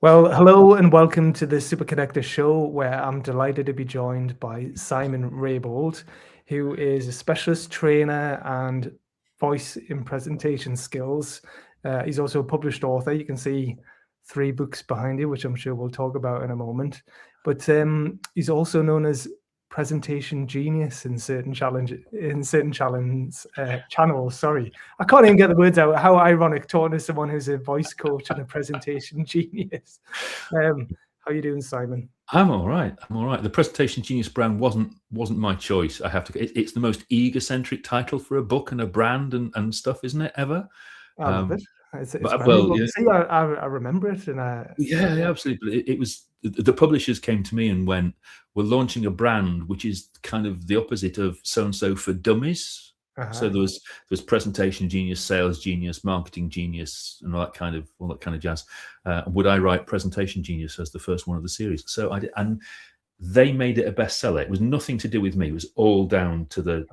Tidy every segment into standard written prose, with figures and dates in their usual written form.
Well, hello and welcome to the Super Connector Show, where I'm delighted to be joined by Simon Raybould, who is a specialist trainer and voice in presentation skills. He's also a published author. You can see 3 books behind you, which I'm sure we'll talk about in a moment. But he's also known as presentation genius in certain channels. Sorry, I can't even get the words out. How ironic, talking to someone who's a voice coach and a presentation genius. How you doing, Simon? I'm all right. The Presentation Genius brand wasn't my choice. I have to. It's the most egocentric title for a book and a brand and stuff, isn't it? Ever. I love it. It's But memorable. See, I remember it, and yeah, absolutely. It was the publishers came to me and went, "We're launching a brand which is kind of the opposite of so and so for dummies." So there was presentation genius, sales genius, marketing genius, and all that kind of jazz. Would I write presentation genius as the first one of the series? So I did, and they made it a bestseller. It was nothing to do with me. It was all down to the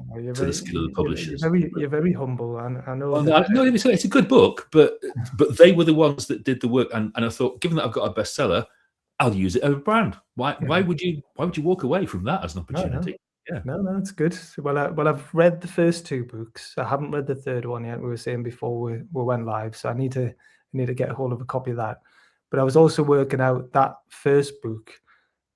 skill of the publishers. You're very humble, and I know. Well, no, it's a good book, but they were the ones that did the work. And I thought, given that I've got a bestseller, I'll use it as a brand. Why would you walk away from that as an opportunity? Yeah. No, it's good. Well, I've read the first 2 books. I haven't read the third one yet. We were saying before we went live, so I need to get a hold of a copy of that. But I was also working out that first book.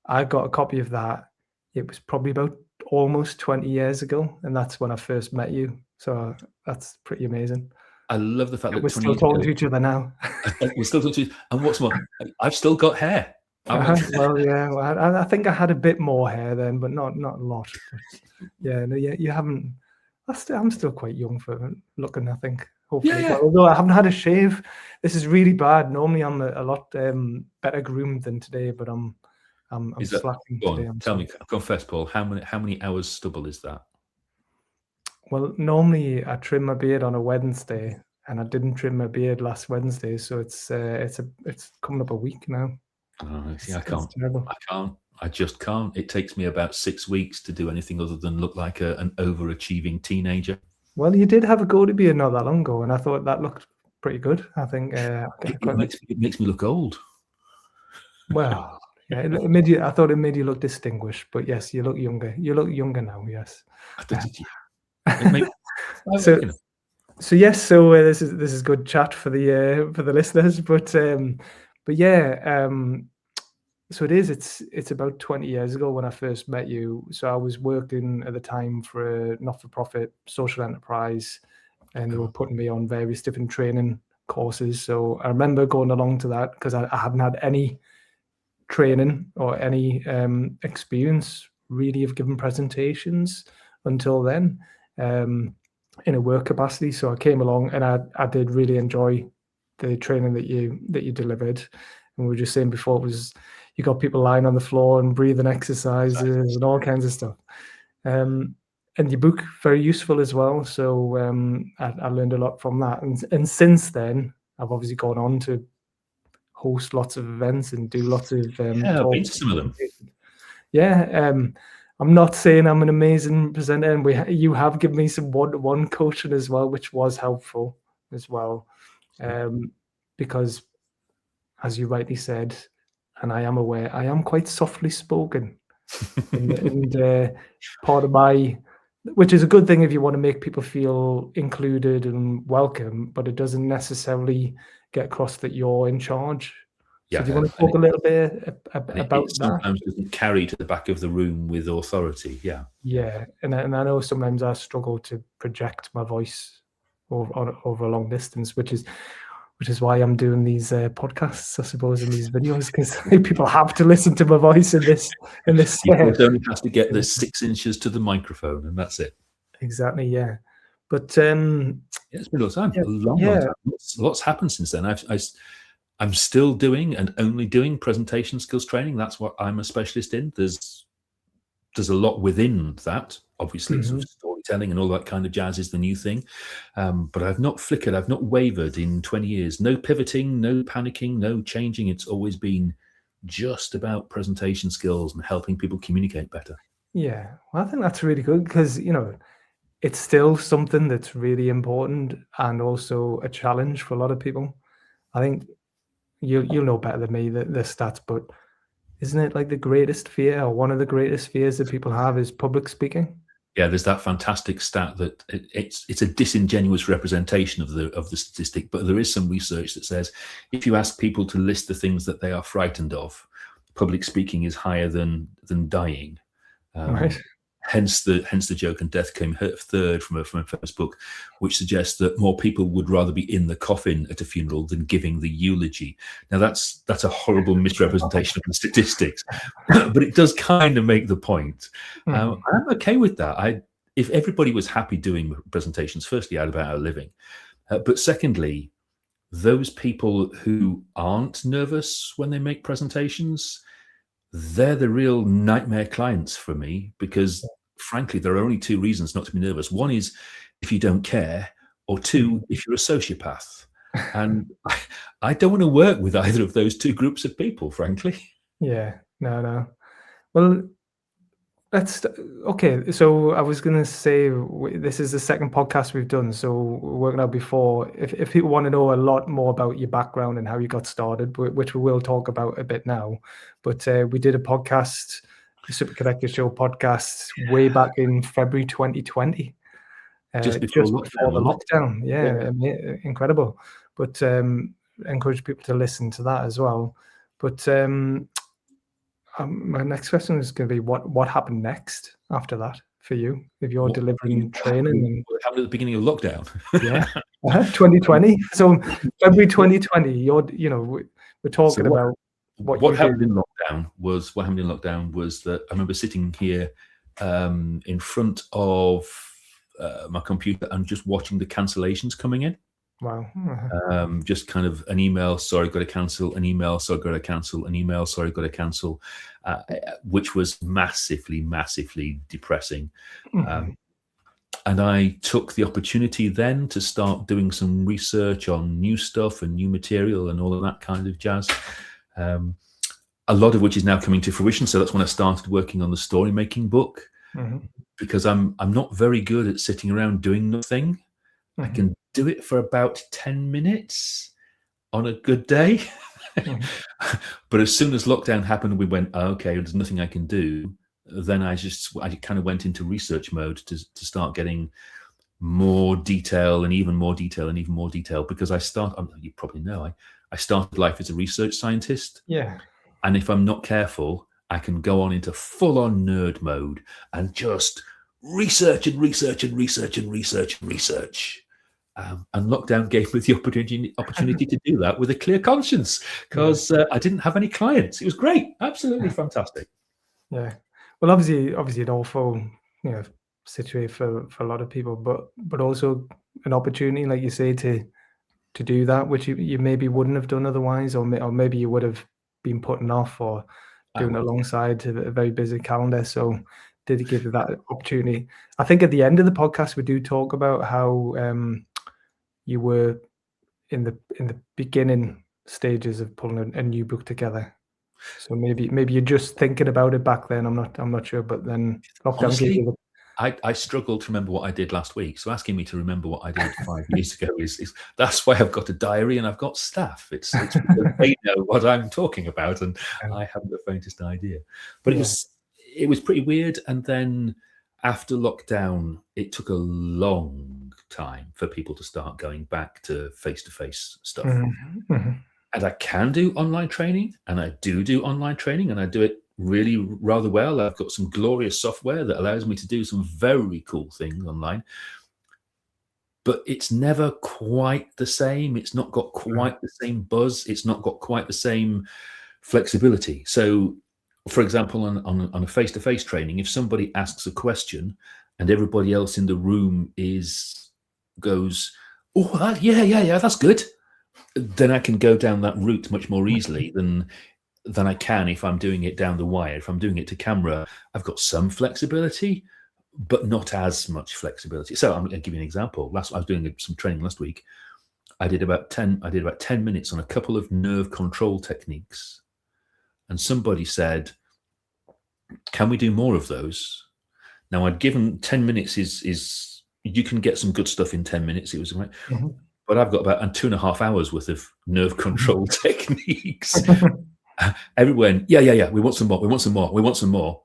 I got a copy of that. It was probably about almost 20 years ago, and that's when I first met you. So that's pretty amazing. I love the fact that we're still talking to each other now. We're still talking to each other. And what's more, I've still got hair. Well, yeah. Well, I think I had a bit more hair then, but not a lot. But yeah, no, yeah, you haven't. I'm still quite young for looking, I think. Hopefully, yeah. Although I haven't had a shave. This is really bad. Normally, I'm a lot better groomed than today, but I'm slacking today. Tell me, confess, Paul. How many hours stubble is that? Well, normally I trim my beard on a Wednesday, and I didn't trim my beard last Wednesday, so it's coming up a week now. Oh, see, I can't. I just can't. It takes me about 6 weeks to do anything other than look like an overachieving teenager. Well, you did have a goatee beard not that long ago, and I thought that looked pretty good. I think it makes me look old. Well, yeah, I thought it made you look distinguished, but yes, you look younger. You look younger now. Yes. So yes, so this is good chat for the listeners, but yeah, so it's about 20 years ago when I first met you. So I was working at the time for a not-for-profit social enterprise, and they were putting me on various different training courses. So I remember going along to that because I hadn't had any training or any experience really of giving presentations until then. In a work capacity, so I came along and I did really enjoy the training that you delivered. And we were just saying before, it was you got people lying on the floor and breathing exercises and all kinds of stuff. And your book very useful as well. So I learned a lot from that. And since then, I've obviously gone on to host lots of events and do lots of I've been to some of them. Yeah. I'm not saying I'm an amazing presenter, and you have given me some one-to-one coaching as well, which was helpful as well, because, as you rightly said, and I am aware, I am quite softly spoken, and part of which is a good thing if you want to make people feel included and welcome, but it doesn't necessarily get across that you're in charge. So do you want to talk a little bit about that? Sometimes doesn't carry to the back of the room with authority. Yeah. Yeah, and I know sometimes I struggle to project my voice over a long distance, which is why I'm doing these podcasts, I suppose, and these videos, because people have to listen to my voice in this. It only has to get the 6 inches to the microphone, and that's it. Exactly. Yeah, but it's been a long time. A long time. Lots happened since then. I'm still doing and only doing presentation skills training. That's what I'm a specialist in. There's a lot within that. Obviously, sort of storytelling and all that kind of jazz is the new thing. But I've not flickered. I've not wavered in 20 years. No pivoting, no panicking, no changing. It's always been just about presentation skills and helping people communicate better. Yeah, well, I think that's really good because, it's still something that's really important and also a challenge for a lot of people. I think you'll know better than me the stats, but isn't it like the greatest fear, or one of the greatest fears that people have, is public speaking? Yeah, there's that fantastic stat that it's a disingenuous representation of the statistic, but there is some research that says if you ask people to list the things that they are frightened of, public speaking is higher than dying. Right. Hence the joke, and death came third from a famous book, which suggests that more people would rather be in the coffin at a funeral than giving the eulogy. Now that's a horrible misrepresentation of the statistics, but it does kind of make the point. I'm okay with that. If everybody was happy doing presentations, firstly, I'd about our living, but secondly, those people who aren't nervous when they make presentations, they're the real nightmare clients for me, because frankly, there are only two reasons not to be nervous. One is if you don't care, or two, if you're a sociopath. And I don't want to work with either of those two groups of people, frankly. Yeah, no. Well, okay. So I was going to say, this is the second podcast we've done. So we're working out before, if people want to know a lot more about your background and how you got started, which we will talk about a bit now, but we did a podcast, the Super Connected Show podcast, way back in February 2020. Just before the lockdown. Yeah. Incredible. But encourage people to listen to that as well. But my next question is going to be, what happened next after that for you, if you're delivering training? What happened at the beginning of lockdown? Yeah, 2020. So February 2020. We're talking about what happened in lockdown was that I remember sitting here in front of my computer and just watching the cancellations coming in. Wow. Just kind of an email, sorry, got to cancel, an email, sorry, got to cancel, an email, sorry, got to cancel, which was massively depressing. And I took the opportunity then to start doing some research on new stuff and new material and all of that kind of jazz. A lot of which is now coming to fruition. So that's when I started working on the story making book, because I'm not very good at sitting around doing nothing. I can do it for about 10 minutes on a good day. But as soon as lockdown happened, we went, okay, there's nothing I can do. Then I kind of went into research mode to start getting more detail and even more detail and even more detail, because you probably know, I started life as a research scientist. Yeah. And if I'm not careful, I can go on into full-on nerd mode and just research and research and research and research and research. And lockdown gave me the opportunity to do that with a clear conscience, because I didn't have any clients. It was great, absolutely fantastic. Yeah, well, obviously an awful, situation for a lot of people, but also an opportunity, like you say, to do that, which you maybe wouldn't have done otherwise, or maybe you would have been putting off or doing alongside a very busy calendar. So did it give you that opportunity? I think at the end of the podcast we do talk about how you were in the beginning stages of pulling a new book together. So maybe you're just thinking about it back then. I'm not sure, but then lockdown gave you the... I struggled to remember what I did last week. So asking me to remember what I did 5 years ago is that's why I've got a diary and I've got staff. It's because they know what I'm talking about, and I haven't the faintest idea. But it was pretty weird. And then after lockdown, it took a long time for people to start going back to face-to-face stuff. And I can do online training, and I do online training, and I do it really rather well. I've got some glorious software that allows me to do some very cool things online, but it's never quite the same. It's not got quite the same buzz. It's not got quite the same flexibility. So, for example, on a face-to-face training, if somebody asks a question and everybody else in the room goes, oh, yeah, that's good, then I can go down that route much more easily than I can if I'm doing it down the wire. If I'm doing it to camera, I've got some flexibility, but not as much flexibility. So I'm going to give you an example. I was doing some training last week. I did about 10 minutes on a couple of nerve control techniques. And somebody said, can we do more of those? Now, I'd given 10 minutes is you can get some good stuff in 10 minutes. It was right. but I've got about 2.5 hours worth of nerve control techniques. Everyone, yeah, we want some more, we want some more, we want some more.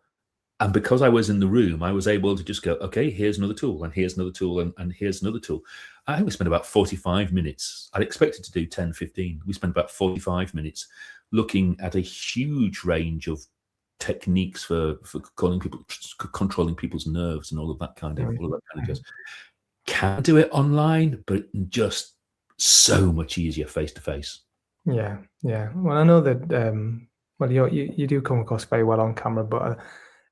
And because I was in the room, I was able to just go, okay, here's another tool, and here's another tool, and here's another tool. I think we spent about 45 minutes. I'd expected to do 10, 15. We spent about 45 minutes looking at a huge range of techniques for controlling people's nerves and all of that kind of jazz. Can do it online, but just so much easier face to face. Yeah. Well, I know that you do come across very well on camera, but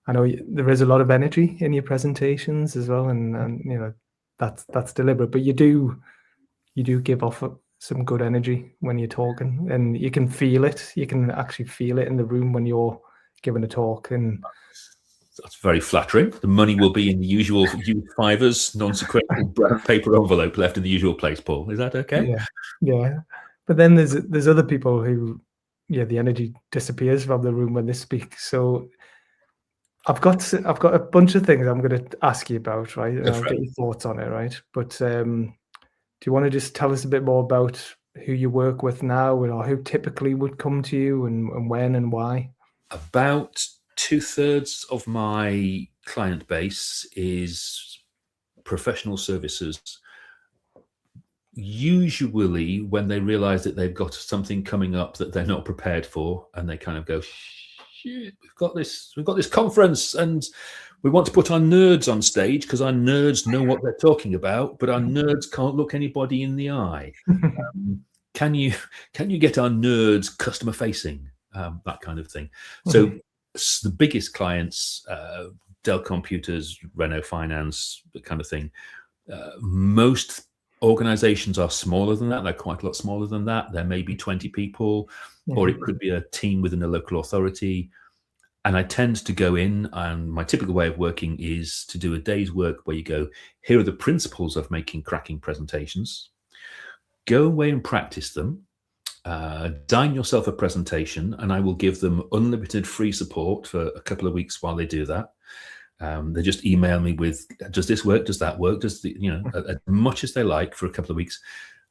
I know there is a lot of energy in your presentations as well, and that's deliberate. But you do give off some good energy when you're talking, and you can feel it. You can actually feel it in the room when you're giving a talk, and that's very flattering. The money will be in the usual fivers, non-sequential brown paper envelope left in the usual place. Paul, is that okay? Yeah. But then there's other people who, the energy disappears from the room when they speak. So I've got a bunch of things I'm going to ask you about, right? And I'll get your thoughts on it, right? But do you want to just tell us a bit more about who you work with now, or who typically would come to you, and when and why? About 2/3 of my client base is professional services. Usually when they realize that they've got something coming up that they're not prepared for, and they kind of go, shit, we've got this conference and we want to put our nerds on stage because our nerds know what they're talking about, but our nerds can't look anybody in the eye. Can you get our nerds customer facing? That kind of thing. So the biggest clients, Dell Computers, Renault Finance, that kind of thing. Most organizations are smaller than that. They're quite a lot smaller than that. There may be 20 people, or it could be a team within a local authority. And I tend to go in, and my typical way of working is to do a day's work where you go, here are the principles of making cracking presentations. Go away and practice them. Design yourself a presentation, and I will give them unlimited free support for a couple of weeks while they do that. They just email me with, does this work? Does that work? Does as much as they like for a couple of weeks,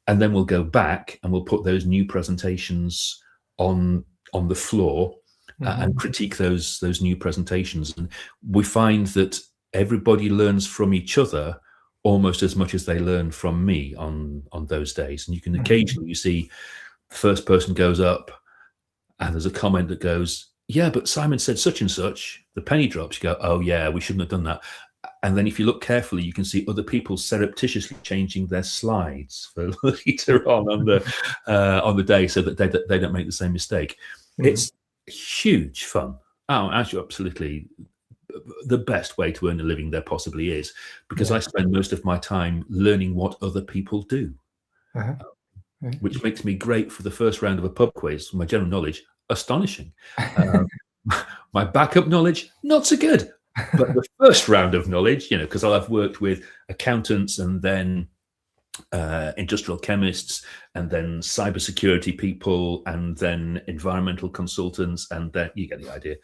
and then we'll go back and we'll put those new presentations on the floor and critique those new presentations. And we find that everybody learns from each other almost as much as they learn from me on those days. And you can occasionally see the first person goes up and there's a comment that goes, yeah, but Simon said such and such. The penny drops. You go, oh yeah, we shouldn't have done that. And then if you look carefully, you can see other people surreptitiously changing their slides for later on the day, so that they don't make the same mistake. It's huge fun. Oh, actually, absolutely the best way to earn a living there possibly is, because I spend most of my time learning what other people do, which makes me great for the first round of a pub quiz. My general knowledge, astonishing. My backup knowledge, not so good. But the first round of knowledge, because I've worked with accountants and then industrial chemists and then cybersecurity people and then environmental consultants, and then you get the idea.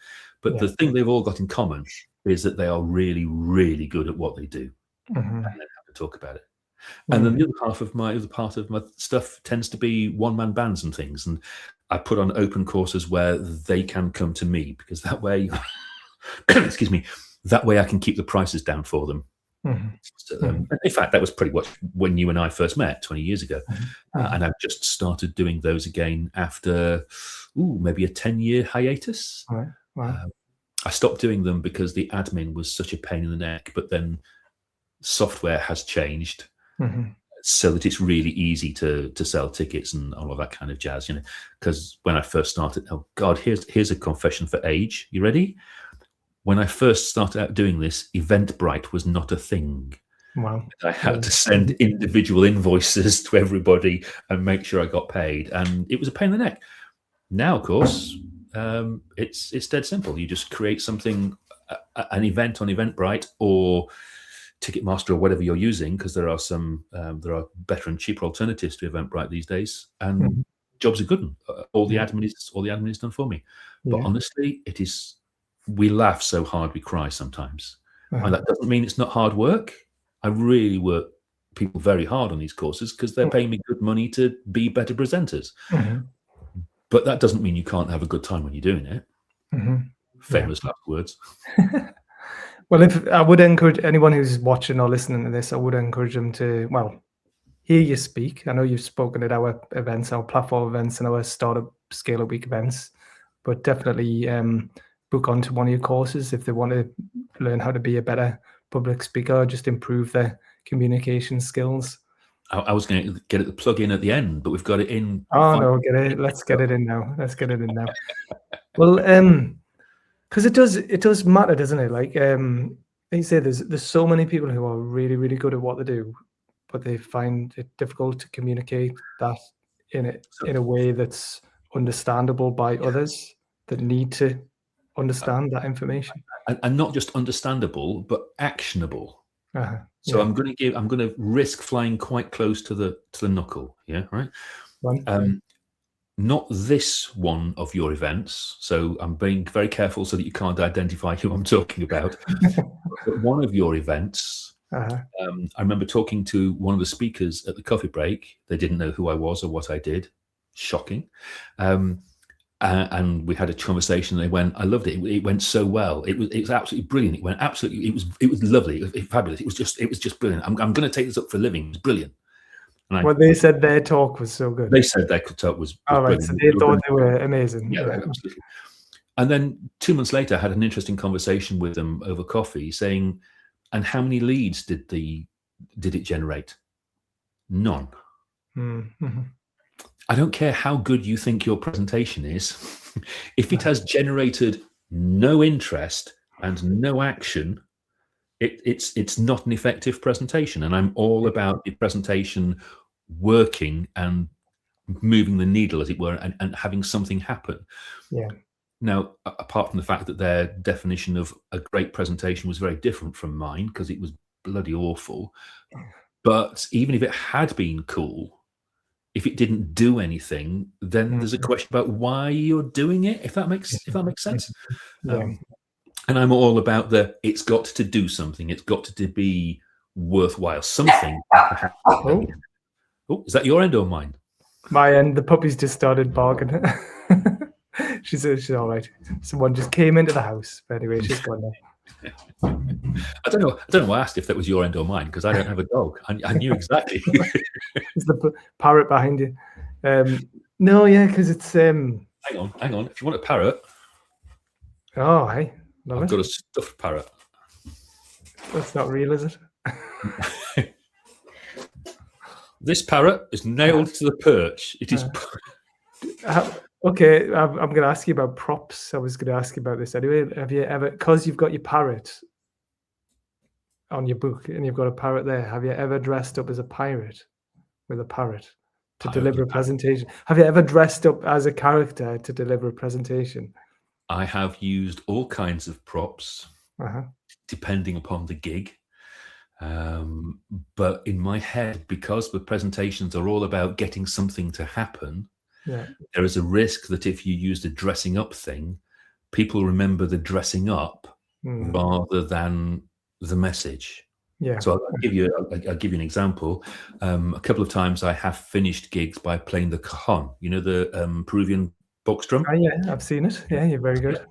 But the thing they've all got in common is that they are really, really good at what they do, and they have to talk about it. And then the other part of my stuff tends to be one-man bands and things, and I put on open courses where they can come to me, because that way, excuse me, that way I can keep the prices down for them. So, in fact, that was pretty much when you and I first met 20 years ago. And I've just started doing those again after maybe a 10-year hiatus. Wow. I stopped doing them because the admin was such a pain in the neck, but then software has changed so that it's really easy to sell tickets and all of that kind of jazz, because when I first started, oh God, here's a confession for age. You ready? When I first started out doing this, Eventbrite was not a thing. Wow. I had to send individual invoices to everybody and make sure I got paid. And it was a pain in the neck. Now, of course, it's dead simple. You just create something, an event on Eventbrite or Ticketmaster or whatever you're using, because there are better and cheaper alternatives to Eventbrite these days. And jobs are good. All the admin is done for me. But honestly, it is. We laugh so hard we cry sometimes. And that doesn't mean it's not hard work. I really work people very hard on these courses because they're paying me good money to be better presenters. But that doesn't mean you can't have a good time when you're doing it. Famous last words. Well, if I would encourage anyone who's watching or listening to this, I would encourage them to, well, hear you speak. I know you've spoken at our events, our platform events, and our startup scale up week events, but definitely book onto one of your courses if they want to learn how to be a better public speaker, just improve their communication skills. I was going to get it the plug in at the end, but we've got it in. Oh no, let's get it in now. Let's get it in now. Well, because it does matter, doesn't it? Like you say, there's so many people who are really, really good at what they do, but they find it difficult to communicate that in a way that's understandable by others that need to understand that information. And not just understandable, but actionable. So Yeah. I'm going to risk flying quite close to the knuckle. Yeah, right. Not this one of your events. So I'm being very careful so that you can't identify who I'm talking about. But one of your events, I remember talking to one of the speakers at the coffee break. They didn't know who I was or what I did. Shocking. And we had a conversation. They went, I loved it. It went so well. It was absolutely brilliant. It went absolutely. It was lovely. It was fabulous. It was just brilliant. I'm going to take this up for a living. It's brilliant. Well, they said their talk was so good. They said their talk was all right. brilliant. So they thought they were amazing. Yeah, absolutely. And then 2 months later, I had an interesting conversation with them over coffee, saying, "And how many leads did it generate? None." I don't care how good you think your presentation is. If it has generated no interest and no action, it's not an effective presentation. And I'm all about the presentation working and moving the needle, as it were, and having something happen. Yeah. Now, apart from the fact that their definition of a great presentation was very different from mine because it was bloody awful, but even if it had been cool, if it didn't do anything, then there's a question about why you're doing it, if that makes sense. Yeah. And I'm all about it's got to do something. It's got to be worthwhile. Something. Oh, is that your end or mine? My end. The puppy's just started barking. She's all right. Someone just came into the house. But anyway, she's gone now. I don't know why I asked if that was your end or mine, because I don't have a dog. I knew exactly. It's the parrot behind you. No, yeah, because it's Hang on. If you want a parrot. Oh, hey. I've got a stuffed parrot. That's not real, is it? This parrot is nailed to the perch. It is. Okay, I'm going to ask you about props. I was going to ask you about this anyway. Have you ever, because you've got your parrot on your book and you've got a parrot there, have you ever dressed up as a pirate with a parrot to deliver a presentation? Have you ever dressed up as a character to deliver a presentation? I have used all kinds of props, depending upon the gig. But in my head, because the presentations are all about getting something to happen, there is a risk that if you use the dressing up thing, people remember the dressing up rather than the message. Yeah. So I'll give you an example. A couple of times I have finished gigs by playing the cajon, the Peruvian box drum. Oh, yeah, I've seen it. Yeah, you're very good.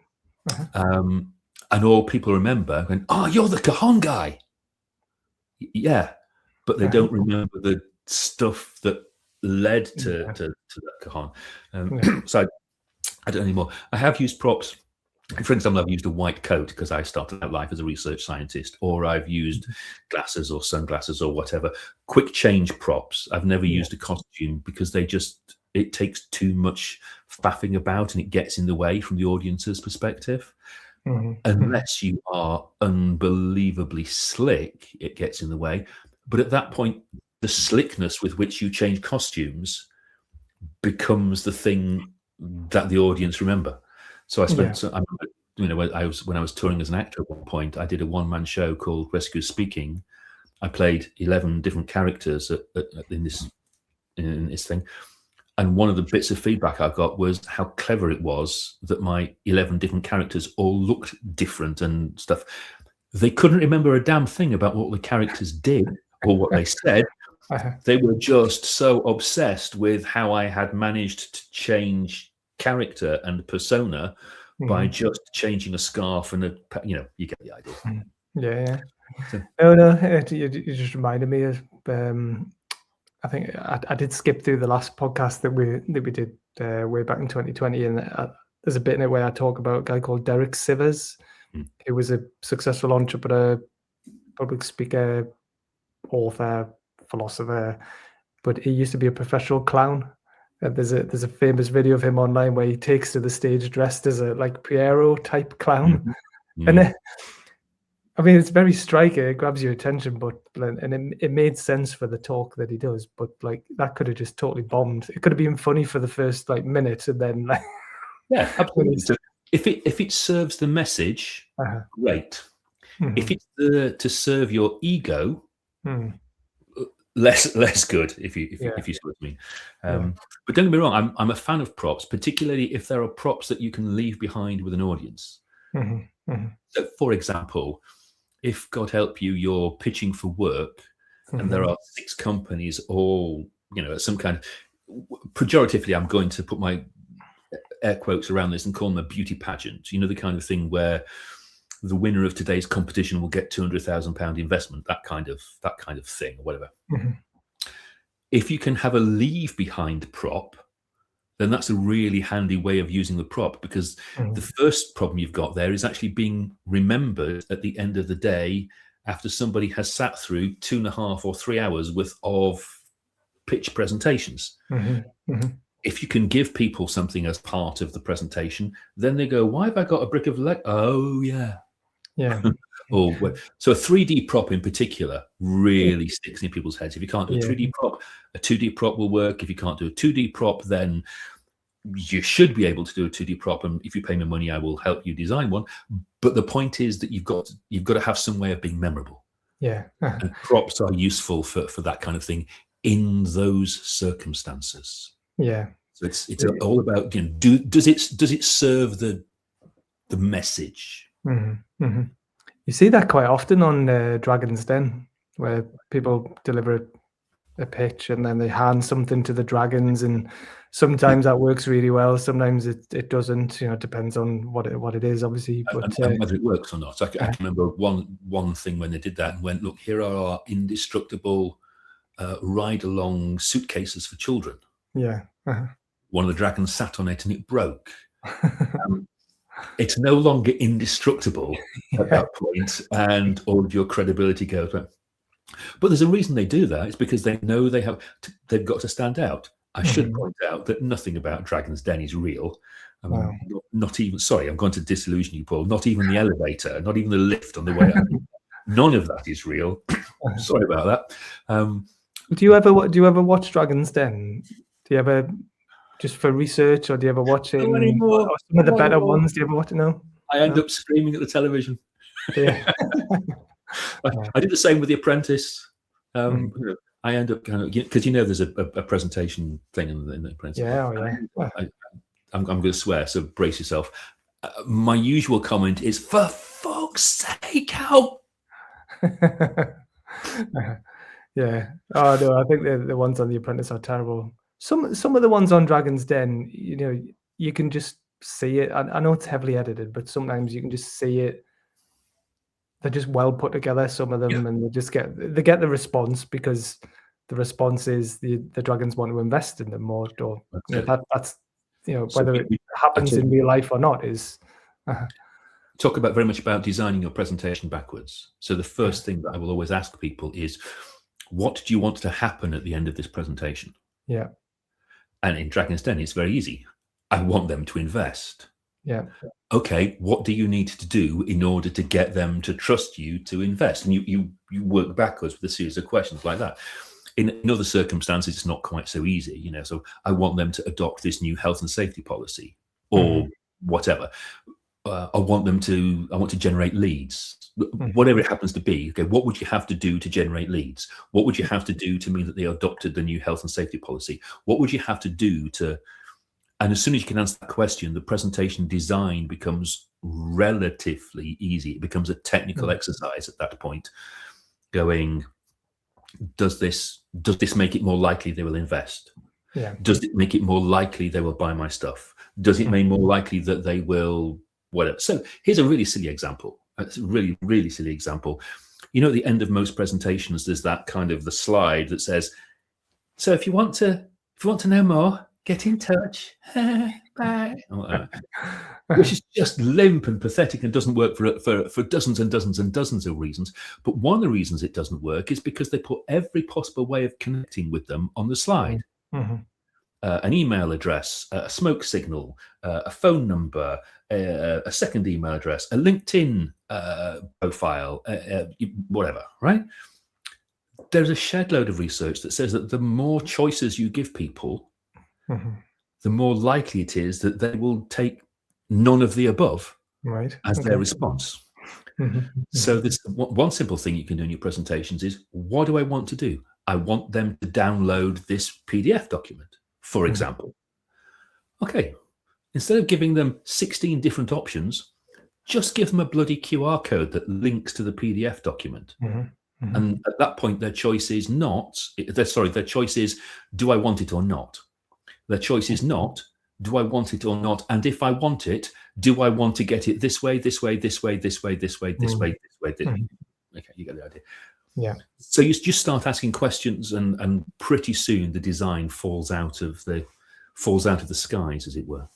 And all people remember going, "Oh, you're the cajon guy." Yeah, but they don't remember the stuff that led to that cajon. So I don't anymore. I have used props. For example, I've used a white coat because I started out life as a research scientist, or I've used glasses or sunglasses or whatever. Quick change props. I've never used a costume because it takes too much faffing about and it gets in the way from the audience's perspective. Unless you are unbelievably slick, it gets in the way. But at that point, the slickness with which you change costumes becomes the thing that the audience remember. So I spent, when I was touring as an actor at one point, I did a one-man show called Rescue Speaking. I played 11 different characters in this thing. And one of the bits of feedback I got was how clever it was that my 11 different characters all looked different and stuff. They couldn't remember a damn thing about what the characters did or what they said. They were just so obsessed with how I had managed to change character and persona by just changing a scarf and you get the idea. Yeah. So. No, you just reminded me of. I think I did skip through the last podcast that we did way back in 2020, and there's a bit in it where I talk about a guy called Derek Sivers, who was a successful entrepreneur, public speaker, author, philosopher, but he used to be a professional clown. There's a famous video of him online where he takes to the stage dressed as a Pierrot type clown, and I mean, it's very striking. It grabs your attention, and it made sense for the talk that he does. But that could have just totally bombed. It could have been funny for the first minute, and then yeah, absolutely. So if it serves the message, great. If it's to serve your ego, less good. If you see what I mean. But don't get me wrong, I'm a fan of props, particularly if there are props that you can leave behind with an audience. So, for example, if God help you, you're pitching for work, and there are 6 companies, all some kind of pejoratively, I'm going to put my air quotes around this and call them a beauty pageant. The kind of thing where the winner of today's competition will get £200,000 investment, that kind of thing, or whatever. If you can have a leave behind prop, then that's a really handy way of using the prop, because the first problem you've got there is actually being remembered at the end of the day after somebody has sat through 2.5 or 3 hours worth of pitch presentations. If you can give people something as part of the presentation, then they go, why have I got a brick of leg? Oh, yeah. So a 3D prop in particular really sticks in people's heads. If you can't do a 3D prop, a 2D prop will work. If you can't do a 2D prop, then you should be able to do a 2D prop, and if you pay me money, I will help you design one. But the point is that you've got to have some way of being memorable. And props are useful for that kind of thing in those circumstances. So it's all about does it serve the message? You see that quite often on Dragon's Den, where people deliver a pitch and then they hand something to the dragons, and sometimes that works really well, sometimes it doesn't. It depends on what it is, obviously. But and whether it works or not. I can remember one thing when they did that and went, look, here are our indestructible ride-along suitcases for children. One of the dragons sat on it and it broke. It's no longer indestructible at that point, and all of your credibility goes. But there's a reason they do that. It's because they know they've got to stand out. I should point out that nothing about Dragon's Den is real. Not even, sorry, I'm going to disillusion you, Paul. Not even the elevator, not even the lift on the way out. None of that is real. Sorry about that. Do you ever watch Dragon's Den? Do you ever, just for research, or do you ever watch it? Or some of the better ones, do you ever watch it now? I end up screaming at the television. I did the same with The Apprentice. I end up kind of, because there's a presentation thing in The Apprentice. I'm going to swear, so brace yourself. My usual comment is, for fuck's sake, how? Oh no, I think the ones on The Apprentice are terrible. Some of the ones on Dragon's Den, you can just see it. I know it's heavily edited, but sometimes you can just see it. They're just well put together, some of them, and they get the response, because the response is the dragons want to invest in them more. Or that's whether it happens in real life or not is. Talk very much about designing your presentation backwards. So the first thing that I will always ask people is, what do you want to happen at the end of this presentation? And in Dragon's Den, it's very easy. I want them to invest. Okay, what do you need to do in order to get them to trust you to invest? And you work backwards with a series of questions like that. In other circumstances, it's not quite so easy. So I want them to adopt this new health and safety policy, or whatever. I want to generate leads, whatever it happens to be. Okay, what would you have to do to generate leads? What would you have to do to mean that they adopted the new health and safety policy? What would you have to do to? And as soon as you can answer that question, the presentation design becomes relatively easy. It becomes a technical exercise at that point, going, does this make it more likely they will invest? Yeah. Does it make it more likely they will buy my stuff? Does it make more likely that they will whatever? So here's a really silly example. It's a really, really silly example. You know, at the end of most presentations, there's that kind of the slide that says, so if you want to know more, get in touch. Bye. Which is just limp and pathetic and doesn't work for dozens and dozens and dozens of reasons. But one of the reasons it doesn't work is because they put every possible way of connecting with them on the slide. An email address, a smoke signal, a phone number, a second email address, a LinkedIn profile, whatever, right? There's a shed load of research that says that the more choices you give people, the more likely it is that they will take none of the above as their response. So this one simple thing you can do in your presentations is, what do I want to do? I want them to download this PDF document, for example. Okay, instead of giving them 16 different options, just give them a bloody QR code that links to the PDF document. And at that point, their choice is their choice is, do I want it or not? Their choice is not, do I want it or not? And if I want it, do I want to get it this way, this way, this way, this way, this way, this way, this way, this way? Okay, you get the idea. Yeah. So you just start asking questions, and pretty soon the design falls out of the skies, as it were.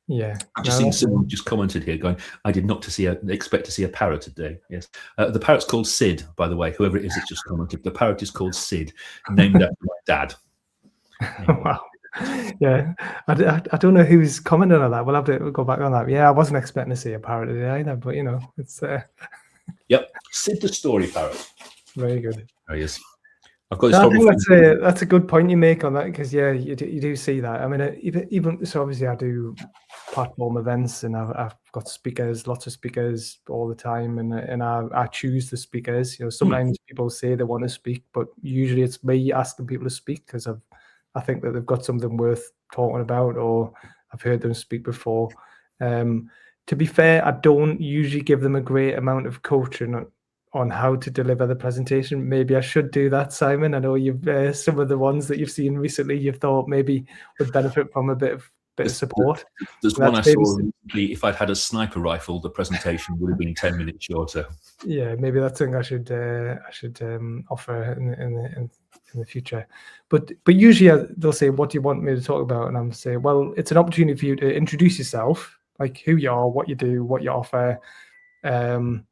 Yeah. I've just seen someone just commented here going, I did not expect to see a parrot today. Yes. The parrot's called Sid, by the way, whoever it is that just commented. The parrot is called Sid, named after my dad. Wow. Yeah. I don't know who's commenting on that. We'll have to go back on that. Yeah, I wasn't expecting to see a parrot today either, but it's Yep. Sid the story parrot. Very good. There he is. I've got I think that's a good point you make on that, because you do see that. I mean, even so, obviously I do platform events, and I've got speakers, lots of speakers all the time, and I choose the speakers. Sometimes people say they want to speak, but usually it's me asking people to speak because I think that they've got something worth talking about, or I've heard them speak before. To be fair, I don't usually give them a great amount of coaching on how to deliver the presentation. Maybe I should do that, Simon. I know you've some of the ones that you've seen recently, you've thought maybe would benefit from a bit of support. There's one I saw recently. If I'd had a sniper rifle, the presentation would have been 10 minutes shorter. Yeah, maybe that's something I should offer in the future. But usually they'll say, "What do you want me to talk about?" And I'm saying, "Well, it's an opportunity for you to introduce yourself, like who you are, what you do, what you offer, and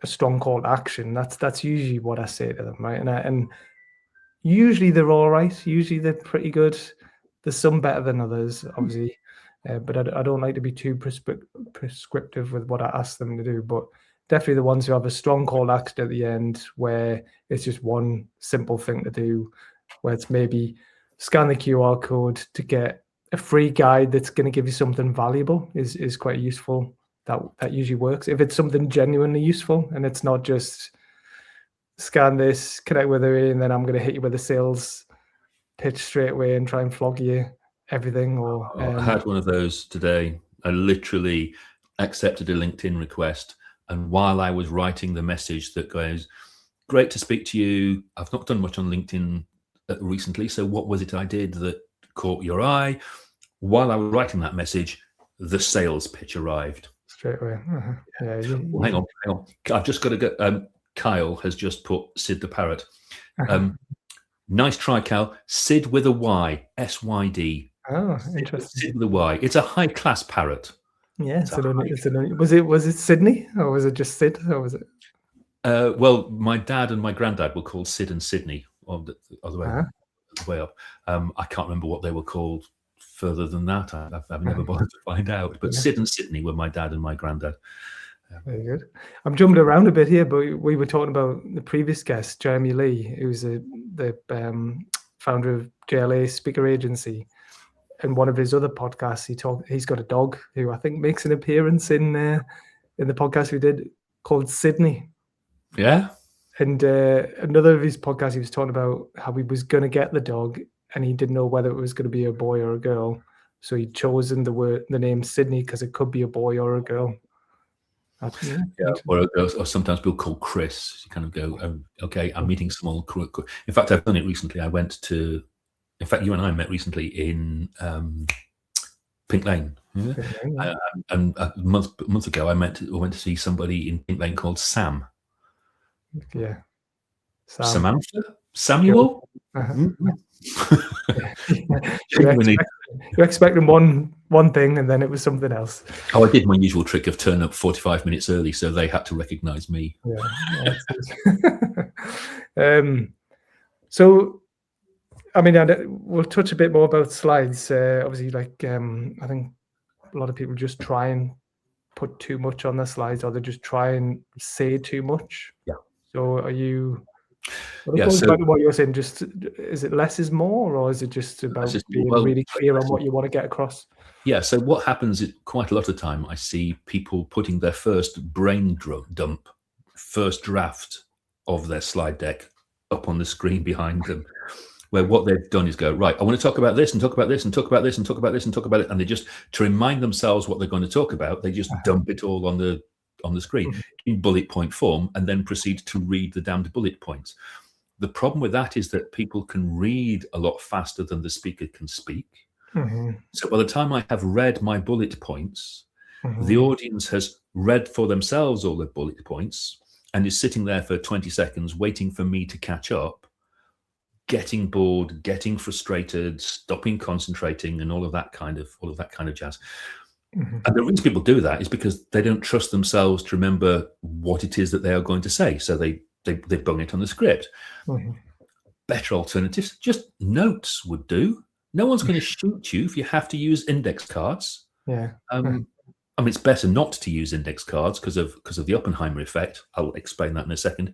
a strong call to action." That's usually what I say to them, right? And usually they're all right. Usually they're pretty good. There's some better than others, obviously, but I don't like to be too prescriptive with what I ask them to do. But definitely the ones who have a strong call to action at the end, where it's just one simple thing to do, where it's maybe scan the QR code to get a free guide that's going to give you something valuable, is quite useful. That usually works if it's something genuinely useful, and it's not just scan this, connect with her, and then I'm going to hit you with a sales pitch straight away and try and flog you everything. I had one of those today. I literally accepted a LinkedIn request, and while I was writing the message that goes, "Great to speak to you. I've not done much on LinkedIn recently, so what was it I did that caught your eye?" While I was writing that message, the sales pitch arrived straight away. Yeah. Well, hang on. I've just got to go. Kyle has just put Sid the parrot. Nice try, Cal. Sid with a Y, SYD. Oh, interesting. Sid with a Y. It's a high class parrot. Yeah. Was it Sydney, or was it just Sid, or was it? Well, my dad and my granddad were called Sid and Sydney, or the other way up. I can't remember what they were called further than that. I've never bothered to find out. But Sid and Sydney were my dad and my granddad. Very good. I'm jumping around a bit here, but we were talking about the previous guest, Jeremy Lee, who's the founder of JLA Speaker Agency. In one of his other podcasts, he's got a dog who I think makes an appearance in the podcast we did, called Sydney. Yeah. And another of his podcasts, he was talking about how he was going to get the dog, and he didn't know whether it was going to be a boy or a girl. So he'd chosen the name Sydney because it could be a boy or a girl. Absolutely. Yeah, or sometimes people call Chris. You kind of go, oh, okay, I'm meeting someone. In fact, I've done it recently. In fact, you and I met recently in Pink Lane. Yeah? And a month ago, I went to see somebody in Pink Lane called Sam. Yeah. Samantha? Samuel? You're expecting one thing, and then it was something else. Oh, I did my usual trick of turn up 45 minutes early, so they had to recognise me. Yeah. So, I mean, we'll touch a bit more about slides. Obviously, like I think a lot of people just try and put too much on their slides, or they just try and say too much. Yeah. So, are you? Yeah. So back to what you're saying, just is it less is more, or is it just about being really clear on what you want to get across? Yeah. So what happens is quite a lot of the time, I see people putting their first brain dump, first draft of their slide deck up on the screen behind them, where what they've done is go, right, I want to talk about this and talk about this and talk about this and talk about this and talk about it. And they just, to remind themselves what they're going to talk about, they just dump it all on the screen in bullet point form and then proceed to read the damned bullet points. The problem with that is that people can read a lot faster than the speaker can speak. So by the time I have read my bullet points, the audience has read for themselves all the bullet points and is sitting there for 20 seconds waiting for me to catch up, getting bored, getting frustrated, stopping concentrating, and all of that kind of jazz. And the reason people do that is because they don't trust themselves to remember what it is that they are going to say. So they bung it on the script. Better alternatives, just notes would do. No one's going to shoot you if you have to use index cards. Yeah. I mean, it's better not to use index cards because of the Oppenheimer effect. I'll explain that in a second.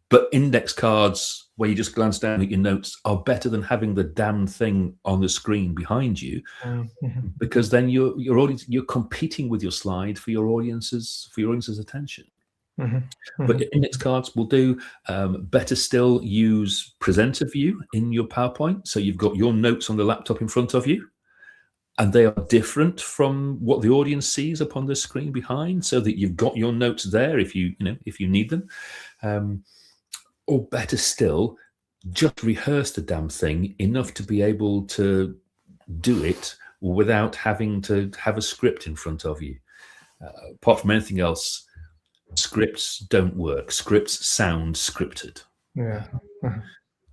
But index cards where you just glance down at your notes are better than having the damn thing on the screen behind you, because then your audience, you're competing with your slide for your audience's attention. But index cards will do. Better still, use presenter view in your PowerPoint. So you've got your notes on the laptop in front of you, and they are different from what the audience sees up on the screen behind, so that you've got your notes there if you need them. Or better still, just rehearse the damn thing enough to be able to do it without having to have a script in front of you. Apart from anything else, scripts don't work. Scripts sound scripted. Yeah.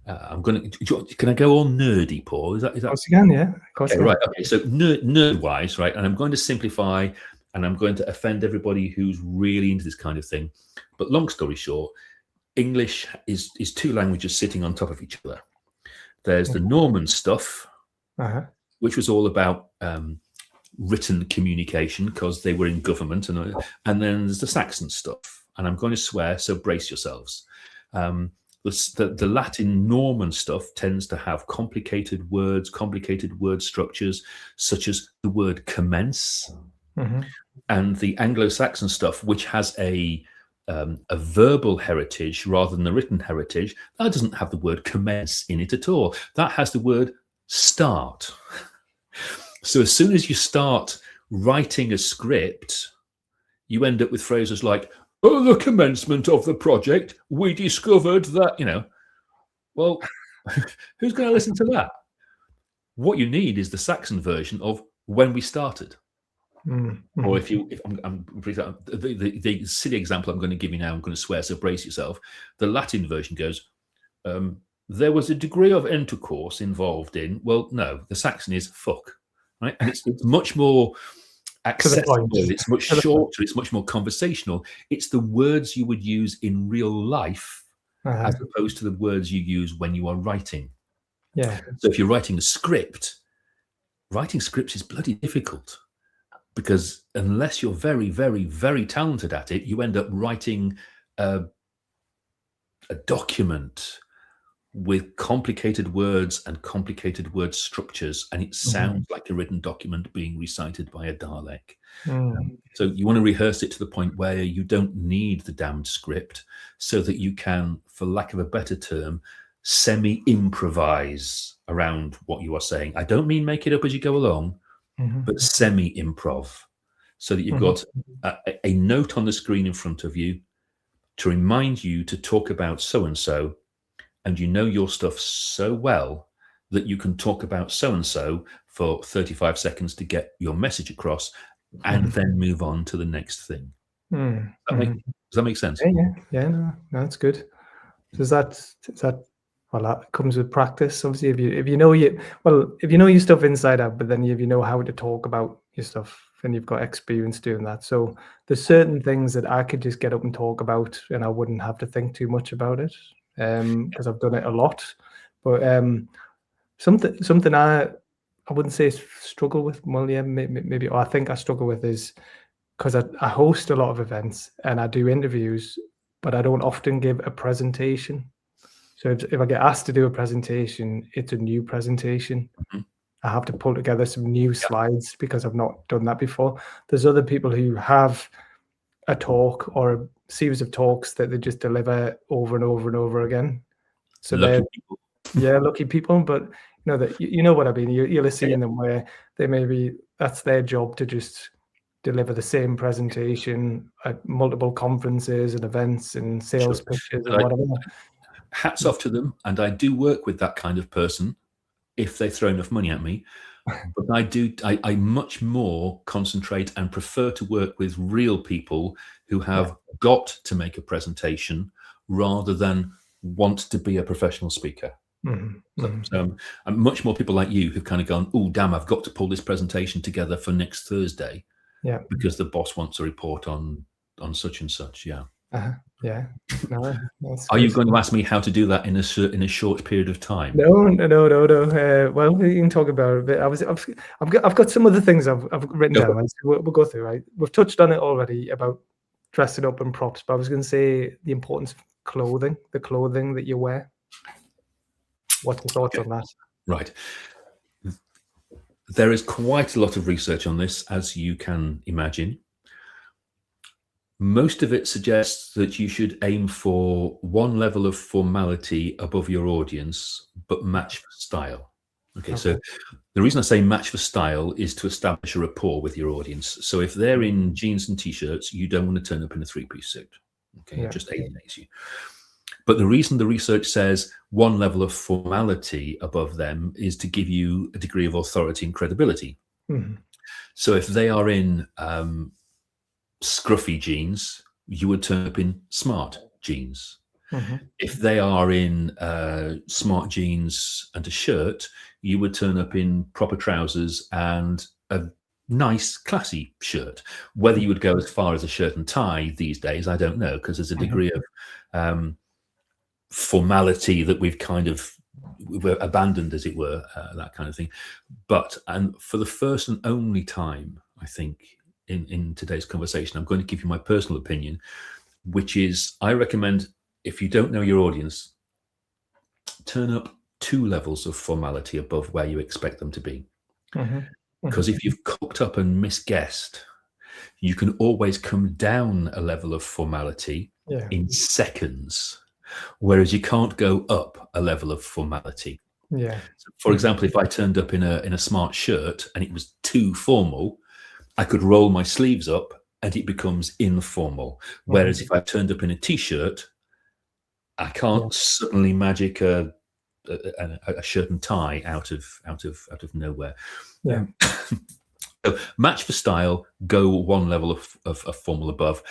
Can I go all nerdy, Paul? Is that? Of course you can, yeah. Of course okay, right. Okay. So nerd-wise, right, and I'm going to simplify, and I'm going to offend everybody who's really into this kind of thing. But long story short, English is two languages sitting on top of each other. There's the Norman stuff, which was all about written communication because they were in government, and then there's the Saxon stuff. And I'm going to swear, so brace yourselves. The Latin Norman stuff tends to have complicated word structures, such as the word commence, and the Anglo-Saxon stuff, which has a verbal heritage rather than a written heritage, that doesn't have the word commence in it at all. That has the word start. So as soon as you start writing a script, you end up with phrases like, "Oh, the commencement of the project, we discovered that," well, who's going to listen to that? What you need is the Saxon version of when we started. Or the silly example I'm going to give you now, I'm going to swear, so brace yourself. The Latin version goes, there was a degree of intercourse involved in, well, no, the Saxon is fuck, right? And it's much more accessible, it's much shorter, it's much more conversational. It's the words you would use in real life as opposed to the words you use when you are writing. Yeah. So if you're writing a script, writing scripts is bloody difficult. Because unless you're very, very, very talented at it, you end up writing a document with complicated words and complicated word structures, and it sounds like a written document being recited by a Dalek. So you want to rehearse it to the point where you don't need the damned script, so that you can, for lack of a better term, semi-improvise around what you are saying. I don't mean make it up as you go along, but semi-improv. so that you've got a note on the screen in front of you to remind you to talk about so-and-so, and you know your stuff so well that you can talk about so-and-so for 35 seconds to get your message across and then move on to the next thing. Does that make sense? Yeah, no, that's good. Does that well, that comes with practice. Obviously, if you know your stuff inside out, but then if you know how to talk about your stuff, and you've got experience doing that. So there's certain things that I could just get up and talk about, and I wouldn't have to think too much about it, because I've done it a lot. But something I wouldn't say struggle with. Well, yeah, maybe, or I think I struggle with is because I host a lot of events and I do interviews, but I don't often give a presentation. So if I get asked to do a presentation, it's a new presentation. I have to pull together some new slides because I've not done that before. There's other people who have a talk or a series of talks that they just deliver over and over and over again. So lucky people. Yeah, lucky people. But you know what I mean. You'll have seen them where that's their job to just deliver the same presentation at multiple conferences and events and sales pitches and whatever. Hats off to them, and I do work with that kind of person if they throw enough money at me. But I much more concentrate and prefer to work with real people who have got to make a presentation rather than want to be a professional speaker. So I'm much more people like you who've kind of gone, oh damn, I've got to pull this presentation together for next Thursday, because the boss wants a report on such and such. No, are you going to ask me how to do that in a short period of time? No. Well, we can talk about it a bit. I've got some other things I've written down. So we'll go through. Right, we've touched on it already about dressing up and props, but I was going to say the importance of clothing, the clothing that you wear. What's your thoughts on that? Right. There is quite a lot of research on this, as you can imagine. Most of it suggests that you should aim for one level of formality above your audience, but match for style. Okay, so the reason I say match for style is to establish a rapport with your audience. So if they're in jeans and t-shirts, you don't want to turn up in a three-piece suit. Okay, it just alienates you. But the reason the research says one level of formality above them is to give you a degree of authority and credibility. So if they are in scruffy jeans, you would turn up in smart jeans. If they are in smart jeans and a shirt, you would turn up in proper trousers and a nice, classy shirt. Whether you would go as far as a shirt and tie these days, I don't know, because there's a degree of formality that we've abandoned, as it were, that kind of thing. But for the first and only time, I think, in today's conversation, I'm going to give you my personal opinion, which is I recommend, if you don't know your audience, turn up 2 levels of formality above where you expect them to be. Because if you've cooked up and misguessed, you can always come down a level of formality in seconds, whereas you can't go up a level of formality. So for example, if I turned up in a smart shirt and it was too formal, I could roll my sleeves up and it becomes informal. Whereas if I turned up in a t-shirt, I can't suddenly magic a shirt and tie out of nowhere. So match for style, go one level of formal above,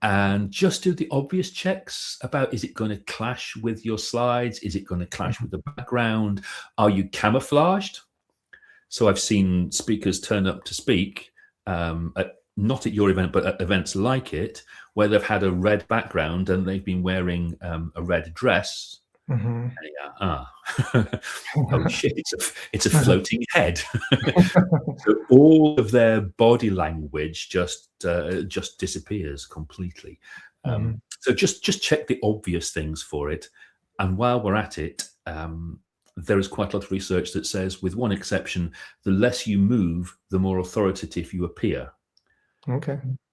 and just do the obvious checks about, is it going to clash with your slides? Is it going to clash with the background? Are you camouflaged? So I've seen speakers turn up to speak, not at your event, but at events like it, where they've had a red background and they've been wearing a red dress. Oh shit, it's a floating head. So all of their body language just disappears completely. So just check the obvious things for it. And while we're at it, there is quite a lot of research that says, with one exception, the less you move, the more authoritative you appear.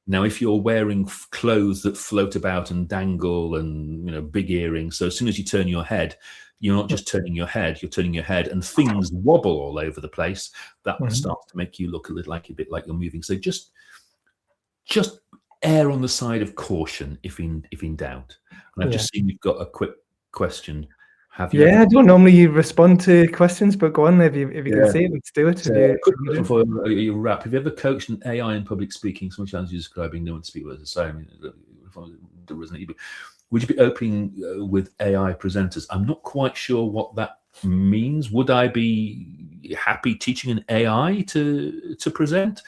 Now, if you're wearing clothes that float about and dangle and, big earrings, so as soon as you turn your head, you're not just turning your head, you're turning your head and things wobble all over the place. That starts to make you look a bit like you're moving. So just just err on the side of caution if in doubt. And I've just seen you've got a quick question. Have you? I don't normally respond to questions, but go on if you can say it, let's do it. Quick question for you wrap. Have you ever coached an AI in public speaking? Some challenge you describing no one to speak with. So, would you be opening with AI presenters? I'm not quite sure what that means. Would I be happy teaching an AI to present?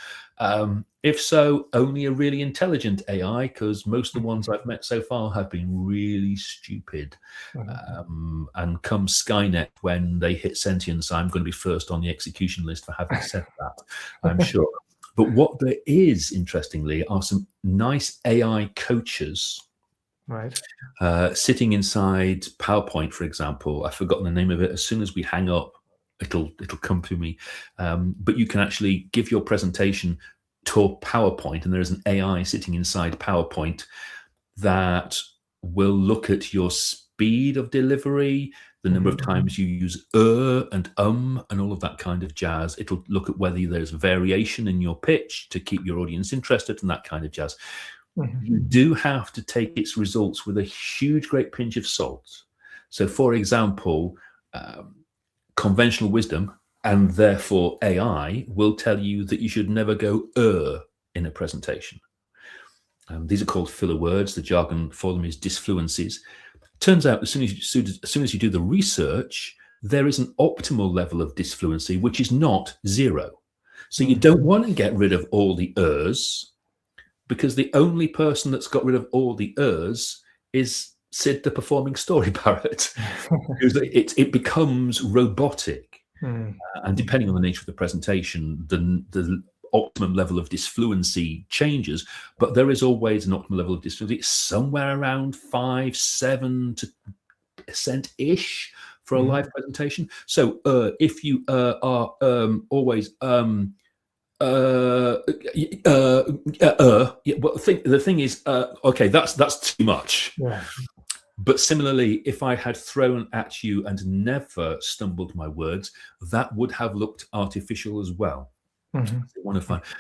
If so, only a really intelligent AI, because most of the ones I've met so far have been really stupid. And come Skynet, when they hit sentience, I'm going to be first on the execution list for having said that, I'm sure. But what there is, interestingly, are some nice AI coaches. Right. Sitting inside PowerPoint, for example. I've forgotten the name of it. As soon as we hang up, it'll come to me. But you can actually give your presentation to PowerPoint, and there is an AI sitting inside PowerPoint that will look at your speed of delivery, the number of times you use and all of that kind of jazz. It'll look at whether there's variation in your pitch to keep your audience interested and that kind of jazz. You do have to take its results with a huge, great pinch of salt. So, for example, conventional wisdom, and therefore AI, will tell you that you should never go in a presentation. These are called filler words. The jargon for them is disfluencies. Turns out, as soon as you do the research, there is an optimal level of disfluency, which is not 0. So you don't want to get rid of all the because the only person that's got rid of all the is Sid, the performing story parrot. It becomes robotic. And depending on the nature of the presentation, the optimum level of disfluency changes, but there is always an optimal level of disfluency. It's somewhere around 5-7% ish for a live presentation. So if you are always well, the thing is, okay, that's too much. But similarly, if I had thrown at you and never stumbled my words, that would have looked artificial as well.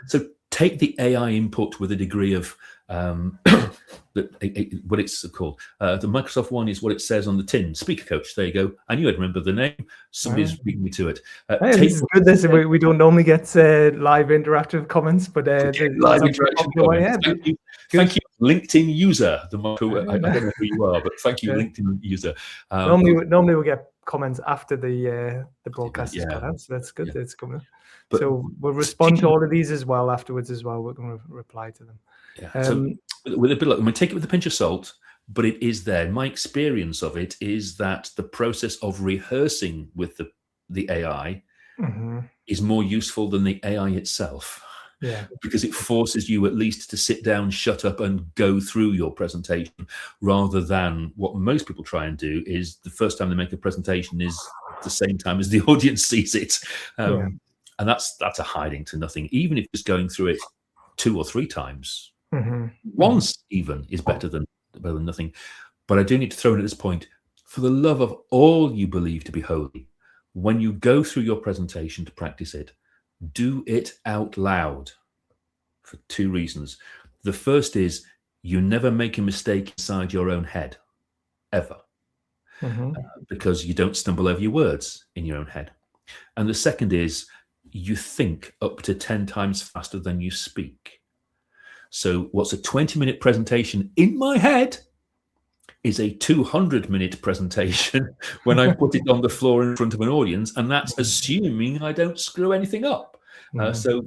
So take the AI input with a degree of what it's called. The Microsoft one is what it says on the tin. Speaker coach. There you go. I knew I'd remember the name. Somebody's beating me to it. This is good. We don't normally get live interactive comments, but live interaction comments. Thank you, LinkedIn user. I don't know who you are, but thank you, LinkedIn user. Normally we get comments after the broadcast is cut out, so that's good. It's coming. So we'll respond to all of these as well afterwards as well. We're going to reply to them. So with a bit of, take it with a pinch of salt, but it is there. My experience of it is that the process of rehearsing with the AI is more useful than the AI itself. Because it forces you at least to sit down, shut up, and go through your presentation, rather than what most people try and do is the first time they make a presentation is the same time as the audience sees it. And that's a hiding to nothing. Even if just going through it 2 or 3 times, once even is better than nothing. But I do need to throw in at this point, for the love of all you believe to be holy, when you go through your presentation to practice it, do it out loud for 2 reasons. The first is you never make a mistake inside your own head, ever, because you don't stumble over your words in your own head. And the second is you think up to 10 times faster than you speak. So what's a 20-minute presentation in my head is a 200-minute presentation when I put it on the floor in front of an audience, and that's assuming I don't screw anything up. So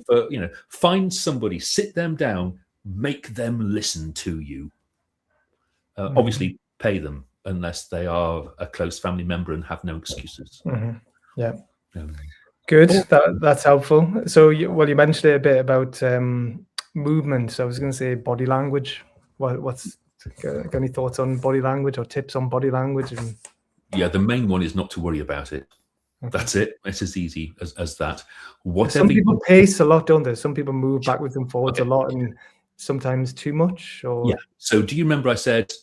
find somebody, sit them down, make them listen to you. Obviously, pay them unless they are a close family member and have no excuses. Good. That's helpful. So, you mentioned a bit about movement. So I was going to say body language. What's got any thoughts on body language or tips on body language? The main one is not to worry about it. That's it. It's as easy as that. Some people pace a lot, don't they? Some people move backwards and forwards a lot, and sometimes too much. So do you remember I said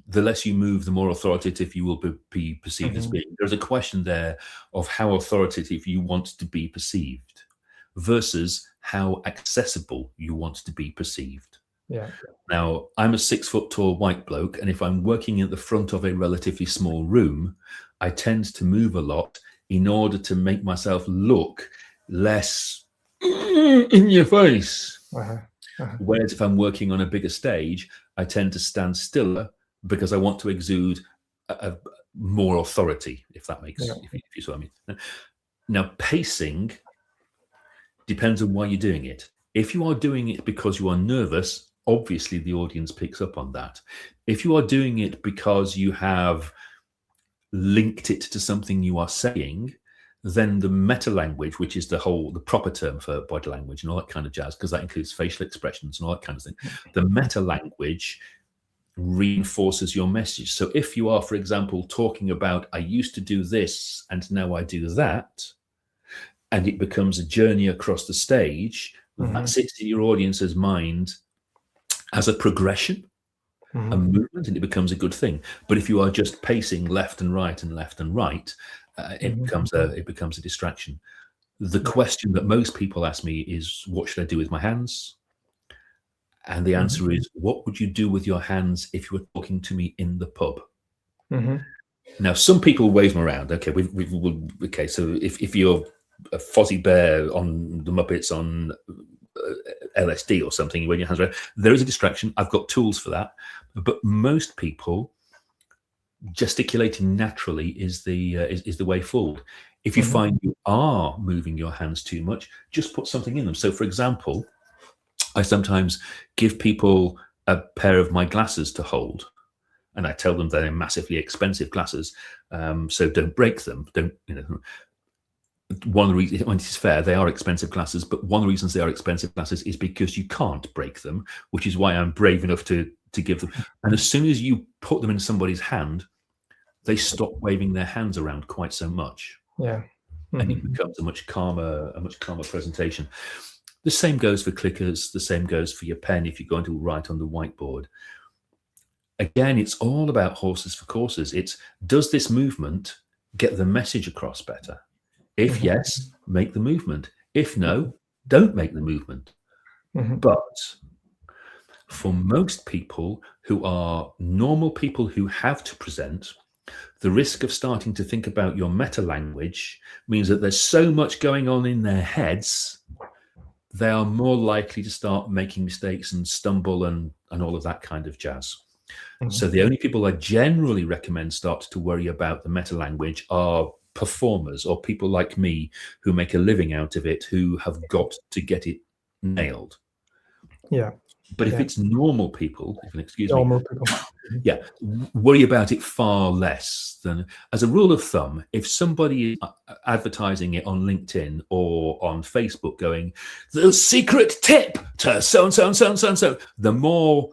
the less you move, the more authoritative you will be perceived as being? There's a question there of how authoritative you want to be perceived versus how accessible you want to be perceived. Yeah. Now, I'm a 6 foot tall white bloke, and if I'm working at the front of a relatively small room, I tend to move a lot in order to make myself look less in your face. Whereas if I'm working on a bigger stage, I tend to stand stiller because I want to exude more authority, if that makes, if you see what I mean. Now, pacing depends on why you're doing it. If you are doing it because you are nervous, obviously the audience picks up on that. If you are doing it because you have linked it to something you are saying, then the meta language, which is the proper term for body language and all that kind of jazz, because that includes facial expressions and all that kind of thing, the meta language reinforces your message. So if you are, for example, talking about, I used to do this and now I do that, and it becomes a journey across the stage, that sits in your audience's mind as a progression, a movement, and it becomes a good thing. But if you are just pacing left and right and left and right, it becomes a distraction. The question that most people ask me is, what should I do with my hands? And the answer is, what would you do with your hands if you were talking to me in the pub? Now, some people wave them around. Okay, okay. So if you're a Fozzie Bear on the Muppets on LSD or something, you wave your hands around. There is a distraction. I've got tools for that. But most people, gesticulating naturally is the way forward. If you find you are moving your hands too much, just put something in them. So, for example, I sometimes give people a pair of my glasses to hold, and I tell them they're massively expensive glasses, so don't break them. Don't, one of the reasons, when it's fair, they are expensive glasses, but one of the reasons they are expensive glasses is because you can't break them, which is why I'm brave enough to give them. And as soon as you put them in somebody's hand, they stop waving their hands around quite so much. Yeah. And it becomes a much calmer presentation. The same goes for clickers. The same goes for your pen if you're going to write on the whiteboard. Again, it's all about horses for courses. It's, does this movement get the message across better? If yes, make the movement. If no, don't make the movement. But for most people who are normal people who have to present, the risk of starting to think about your meta language means that there's so much going on in their heads, they are more likely to start making mistakes and stumble and all of that kind of jazz. So the only people I generally recommend start to worry about the meta language are performers or people like me who make a living out of it, who have got to get it nailed. Yeah. But if it's normal people, if you'll excuse normal me, people. Yeah, worry about it far less than, as a rule of thumb, if somebody is advertising it on LinkedIn or on Facebook going, the secret tip to so-and-so and so-and-so and so, the more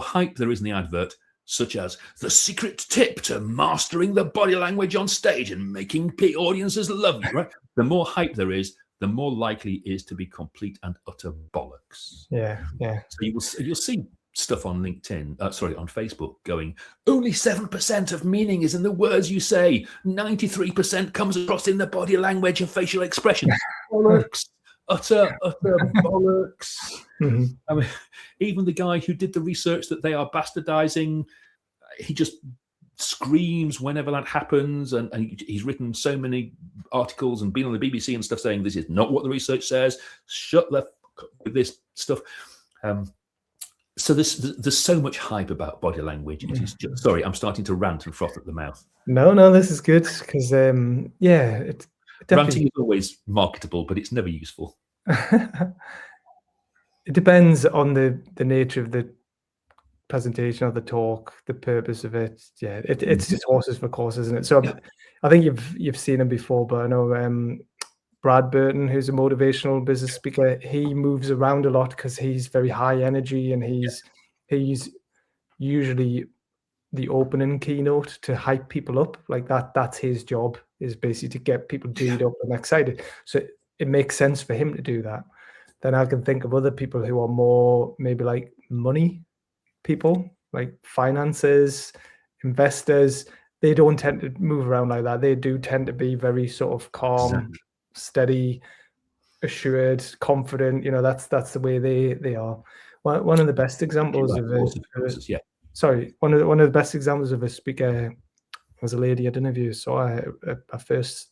hype there is in the advert, such as the secret tip to mastering the body language on stage and making audiences love you, right? The more hype there is, the more likely it is to be complete and utter bollocks. Yeah. So you'll see stuff on LinkedIn, on Facebook going, only 7% of meaning is in the words you say. 93% comes across in the body language and facial expression. Bollocks. Utter bollocks. I mean, even the guy who did the research that they are bastardizing, he just screams whenever that happens, and he's written so many articles and been on the BBC and stuff saying this is not what the research says. Shut the fuck up with this stuff. So there's so much hype about body language. It is just, sorry, I'm starting to rant and froth at the mouth. No, this is good because it ranting is always marketable, but it's never useful. It depends on the nature of the presentation of the talk, the purpose of it. Yeah, it's just horses for courses, isn't it? So yeah. I think you've seen him before, but I know Brad Burton, who's a motivational business speaker, he moves around a lot because he's very high energy, and he's usually the opening keynote to hype people up. Like that's his job, is basically to get people g'd up and excited. So it makes sense for him to do that. Then I can think of other people who are more maybe like money people, like finances, investors. They don't tend to move around like that. They do tend to be very sort of calm, steady. assured, confident. You know, that's the way they are. One of the best examples of a sorry, one of the best examples of a speaker was a lady. I don't know if you saw her first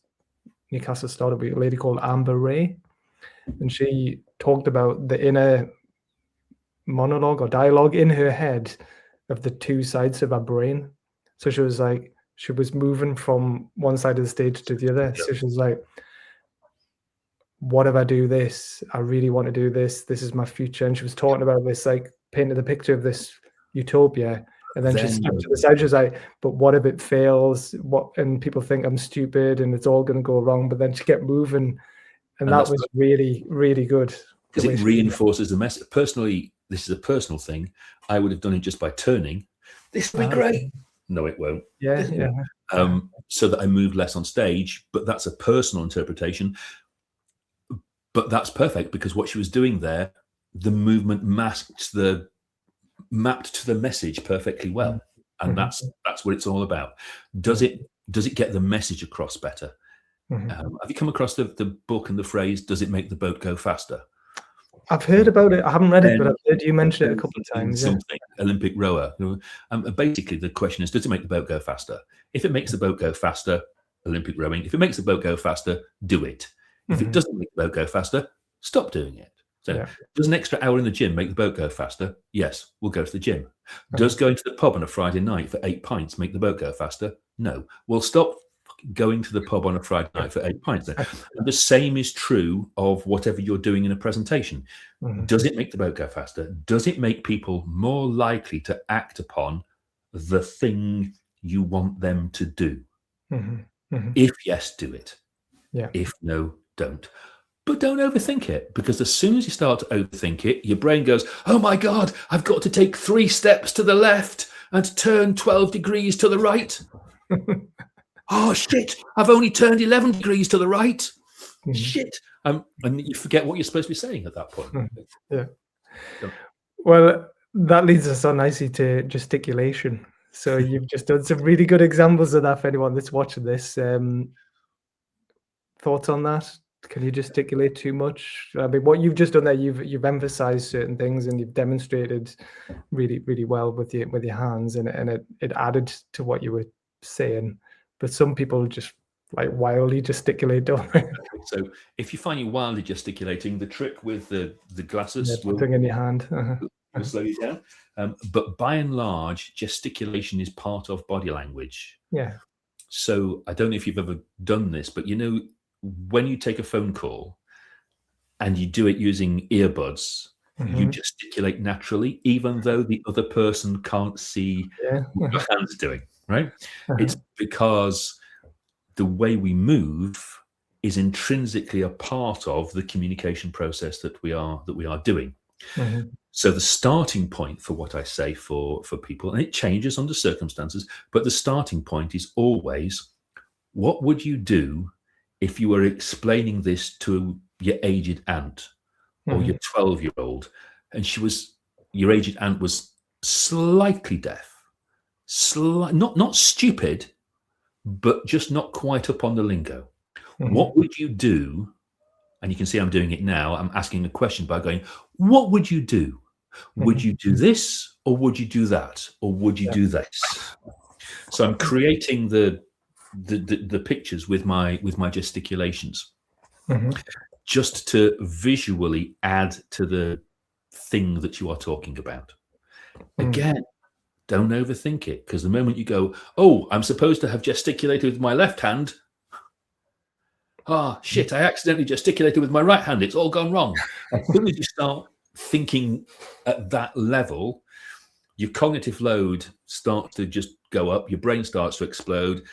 Newcastle started with, a lady called Amber Ray, and she talked about the inner monologue or dialogue in her head of the two sides of her brain. So she was like, she was moving from one side of the stage to the other. So she was like, what if I do this? I really want to do this. This is my future. And she was talking about this, like painting the picture of this utopia. And then she stepped to the side. She was like, but what if it fails? And people think I'm stupid and it's all going to go wrong. But then she kept moving. And that was really, really good. Because it reinforces the message. Personally, this is a personal thing. I would have done it just by turning. This will be great. No, it won't. Yeah. So that I move less on stage. But that's a personal interpretation. But that's perfect, because what she was doing there, the movement mapped to the message perfectly well. And that's what it's all about. Does it get the message across better? Have you come across the book and the phrase, does it make the boat go faster? I've heard about it. I haven't read it, but I've heard you mention it a couple of times. Something, Olympic rower. Basically, the question is, does it make the boat go faster? If it makes the boat go faster, Olympic rowing. If it makes the boat go faster, do it. If it doesn't make the boat go faster, stop doing it. So does an extra hour in the gym make the boat go faster? Yes, we'll go to the gym. Does going to the pub on a Friday night for 8 pints make the boat go faster? No. We'll stop going to the pub on a Friday night for 8 pints. And the same is true of whatever you're doing in a presentation. Does it make the boat go faster? Does it make people more likely to act upon the thing you want them to do? If yes, do it. If no, don't. But don't overthink it, because as soon as you start to overthink it, your brain goes, oh my God, I've got to take 3 steps to the left and turn 12 degrees to the right. Oh, shit, I've only turned 11 degrees to the right. Shit. And you forget what you're supposed to be saying at that point. Well, that leads us on nicely to gesticulation. So you've just done some really good examples of that for anyone that's watching this. Thoughts on that? Can you gesticulate too much? I mean, what you've just done there, you've emphasized certain things and you've demonstrated really, really well with your hands, and it added to what you were saying. But some people just like wildly gesticulate, don't they? So if you find you wildly gesticulating, the trick with the glasses will putting in your hand will slow you down. But by and large, gesticulation is part of body language. Yeah. So I don't know if you've ever done this, but you know, when you take a phone call and you do it using earbuds, you gesticulate naturally, even though the other person can't see what your hands are doing, right? It's because the way we move is intrinsically a part of the communication process that we are doing. So the starting point for what I say for people, and it changes under circumstances, but the starting point is always, what would you do if you were explaining this to your aged aunt or your 12-year-old, and your aged aunt was slightly deaf, not stupid, but just not quite up on the lingo? What would you do? And you can see I'm doing it now. I'm asking a question by going, what would you do? Would you do this, or would you do that, or would you do this? So I'm creating the pictures with my gesticulations, just to visually add to the thing that you are talking about. Again, don't overthink it, because the moment you go, oh, I'm supposed to have gesticulated with my left hand. Ah, shit, I accidentally gesticulated with my right hand. It's all gone wrong. As soon as you start thinking at that level, your cognitive load starts to just go up. Your brain starts to explode.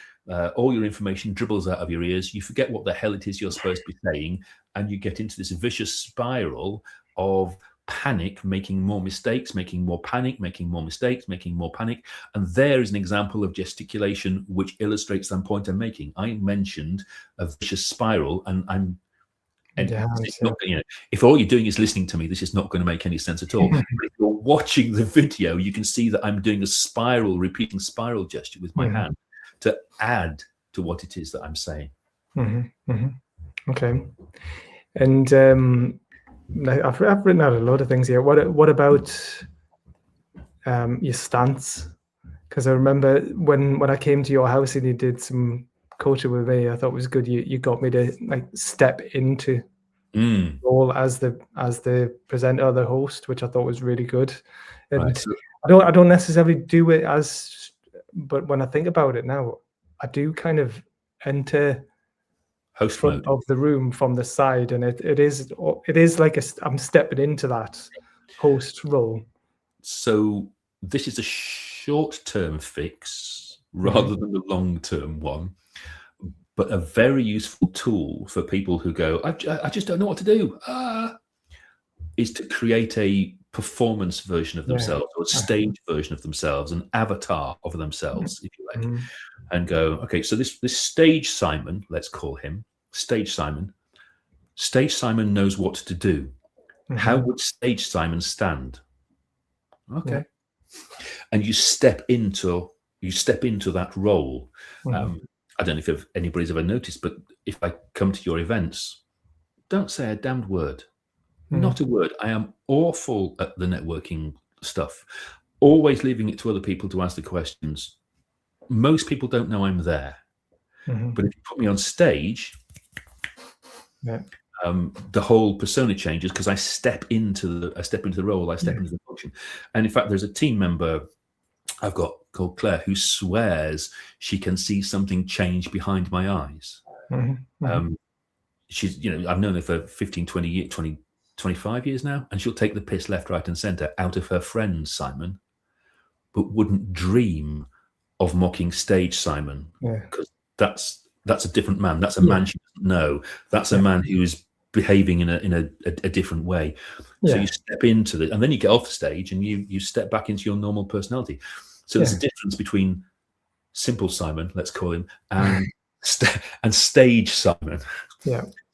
All your information dribbles out of your ears. You forget what the hell it is you're supposed to be saying, and you get into this vicious spiral of panic, making more mistakes, making more panic, making more mistakes, making more panic. And there is an example of gesticulation which illustrates that point I'm making. I mentioned a vicious spiral, and it's not, if all you're doing is listening to me, this is not going to make any sense at all. But if you're watching the video, you can see that I'm doing a spiral, repeating spiral gesture with my hand to add to what it is that I'm saying. Okay. And I've written out a lot of things here. What about your stance? Because I remember when I came to your house and you did some coaching with me, I thought it was good. You got me to like step into role as the presenter or the host, which I thought was really good. And right. I don't necessarily do it as, but when I think about it now, I do kind of enter host front mode of the room from the side, and it is like I'm stepping into that host role. So this is a short-term fix rather than a long-term one, but a very useful tool for people who go, I just don't know what to do, is to create a performance version of themselves or a stage version of themselves, an avatar of themselves, if you like, and go, okay, so this stage Simon, let's call him Stage Simon. Stage Simon knows what to do. How would Stage Simon stand? Okay. And you step into that role. I don't know if anybody's ever noticed, but if I come to your events, don't say a damned word. Not a word. I am awful at the networking stuff, always leaving it to other people to ask the questions. Most people don't know I'm there. But if you put me on stage, the whole persona changes because I step into the role, I step into the function. And in fact, there's a team member I've got called Claire who swears she can see something change behind my eyes. She's, I've known her for 15, 20 years, 25 years now, and she'll take the piss left, right, and centre out of her friend Simon, but wouldn't dream of mocking Stage Simon because that's a different man. That's a man she doesn't know. That's a man who is behaving in a different way. So you step into it, and then you get off the stage and you step back into your normal personality. So there's a difference between simple Simon, let's call him, and Stage Simon.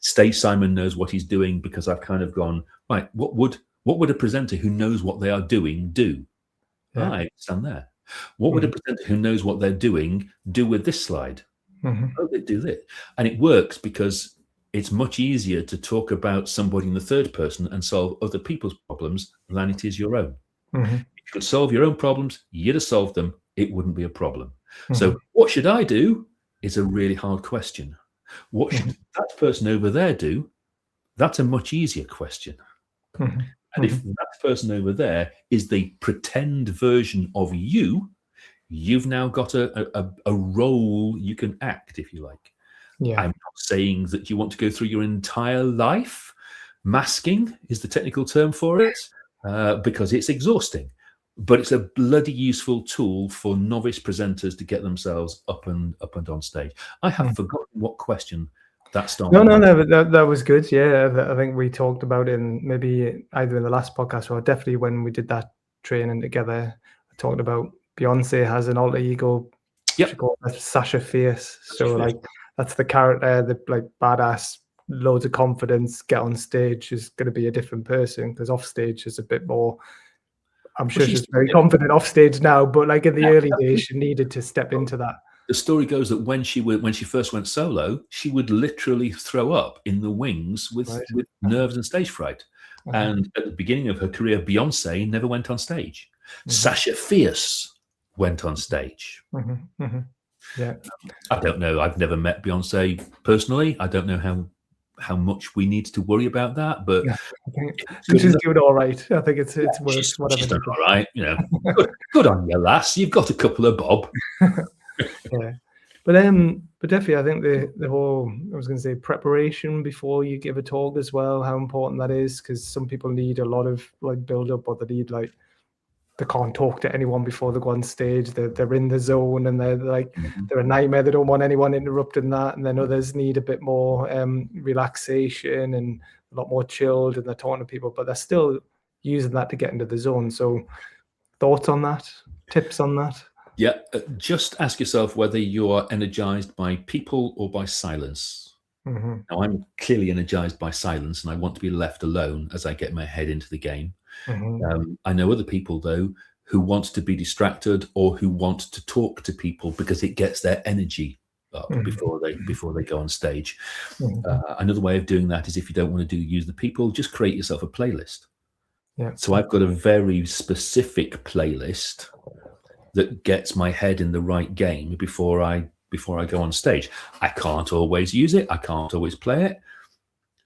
Stage Simon knows what he's doing because I've kind of gone, right, what would a presenter who knows what they are doing do? I stand there. What would a presenter who knows what they're doing do with this slide? Oh, they do this. And it works because it's much easier to talk about somebody in the third person and solve other people's problems than it is your own. If you could solve your own problems, you'd have solved them. It wouldn't be a problem. So what should I do is a really hard question. What should that person over there do? That's a much easier question. And if that person over there is the pretend version of you, you've now got a role you can act, if you like. I'm not saying that you want to go through your entire life. Masking is the technical term for it, because it's exhausting. But it's a bloody useful tool for novice presenters to get themselves up and on stage. I have forgotten what question that started. No, that was good. Yeah, I think we talked about it in maybe either in the last podcast or definitely when we did that training together. I talked about Beyonce has an alter ego. She called her Sasha Fierce. So like that's the character, the like badass, loads of confidence, get on stage is going to be a different person because off stage is a bit more. I'm sure she's very confident off stage now, but like in the early days, she needed to step into that. The story goes that when she first went solo, she would literally throw up in the wings with nerves and stage fright. And at the beginning of her career, Beyonce never went on stage. Sasha Fierce went on stage. I don't know. I've never met Beyonce personally. I don't know how much we need to worry about that, but I think she's doing all right. I think it's worth whatever. She's done all right, good on you, lass. You've got a couple of bob. But definitely, I think the whole, I was going to say, preparation before you give a talk as well, how important that is, because some people need a lot of like build up, or they need like they can't talk to anyone before they go on stage. They're in the zone and they're like they're a nightmare. They don't want anyone interrupting that. And then others need a bit more relaxation and a lot more chilled, and they're talking to people, but they're still using that to get into the zone. So thoughts on that? Tips on that? Yeah, just ask yourself whether you are energized by people or by silence. Now, I'm clearly energized by silence, and I want to be left alone as I get my head into the game. I know other people, though, who want to be distracted or who want to talk to people because it gets their energy up before they go on stage. Mm-hmm. Another way of doing that is, if you don't want to use the people, just create yourself a playlist. Yeah. So I've got a very specific playlist that gets my head in the right game before I go on stage. I can't always use it. I can't always play it.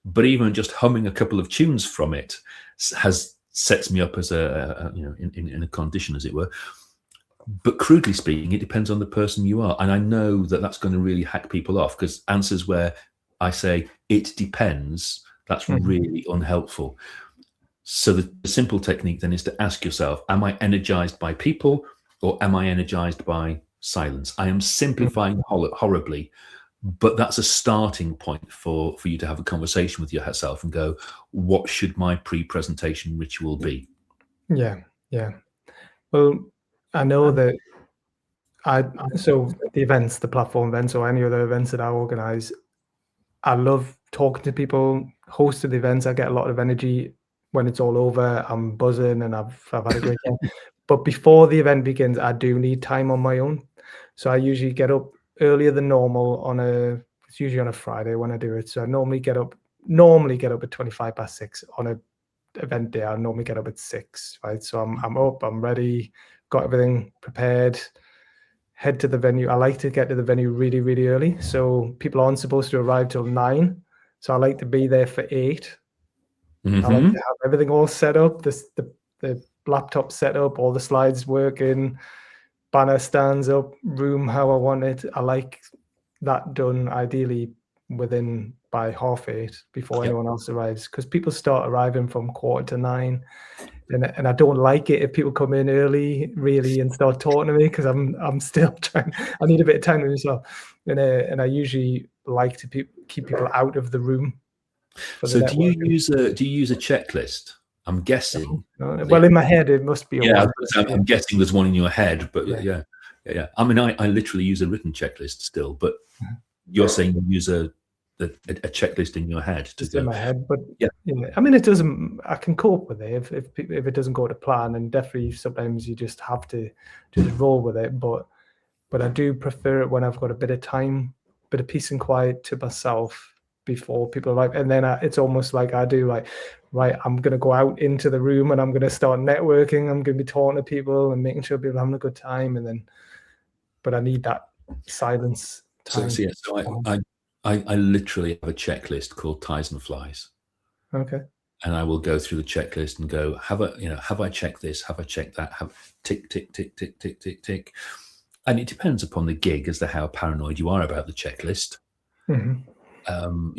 But even just humming a couple of tunes from it sets me up as in a condition, as it were. But crudely speaking, it depends on the person you are. And I know that that's going to really hack people off, because answers where I say it depends, that's really unhelpful. So the simple technique then is to ask yourself, am I energized by people, or am I energized by silence? I am simplifying horribly, but that's a starting point for you to have a conversation with yourself and go, what should my pre-presentation ritual be? Yeah. Well, I know that so the platform events, or any other events that I organize, I love talking to people. Hosting the events, I get a lot of energy. When it's all over, I'm buzzing and I've had a great time. But before the event begins, I do need time on my own. So I usually get up earlier than normal it's usually on a Friday when I do it. So I normally get up at 6:25 on a event day. I normally get up at 6, right? So I'm up, I'm ready, got everything prepared, head to the venue. I like to get to the venue really, really early. So people aren't supposed to arrive till 9. So I like to be there for 8. I like to have everything all set up, the laptop set up, all the slides working, banner stands up, room how I want it. I like that done ideally by 8:30, before anyone else arrives, because people start arriving from 8:45, and I don't like it if people come in early really and start talking to me, because I'm still trying. I need a bit of time to myself, and I usually like to keep people out of the room. So do you use a checklist? I'm guessing. Well, in my head, it must be. I'm guessing there's one in your head, but yeah. I mean, I literally use a written checklist still, but you're saying you use a checklist in your head. In my head, but I mean, it doesn't. I can cope with it if it doesn't go to plan, and definitely sometimes you just have to just roll with it. But I do prefer it when I've got a bit of time, bit of peace and quiet to myself before people arrive, and then it's almost like I do, like, right, I'm going to go out into the room and I'm going to start networking. I'm going to be talking to people and making sure people are having a good time, but I need that silence time. So I literally have a checklist called Ties and Flies. Okay. And I will go through the checklist and go, have I checked this? Have I checked that? Have tick, tick, tick, tick, tick, tick, tick. And it depends upon the gig as to how paranoid you are about the checklist.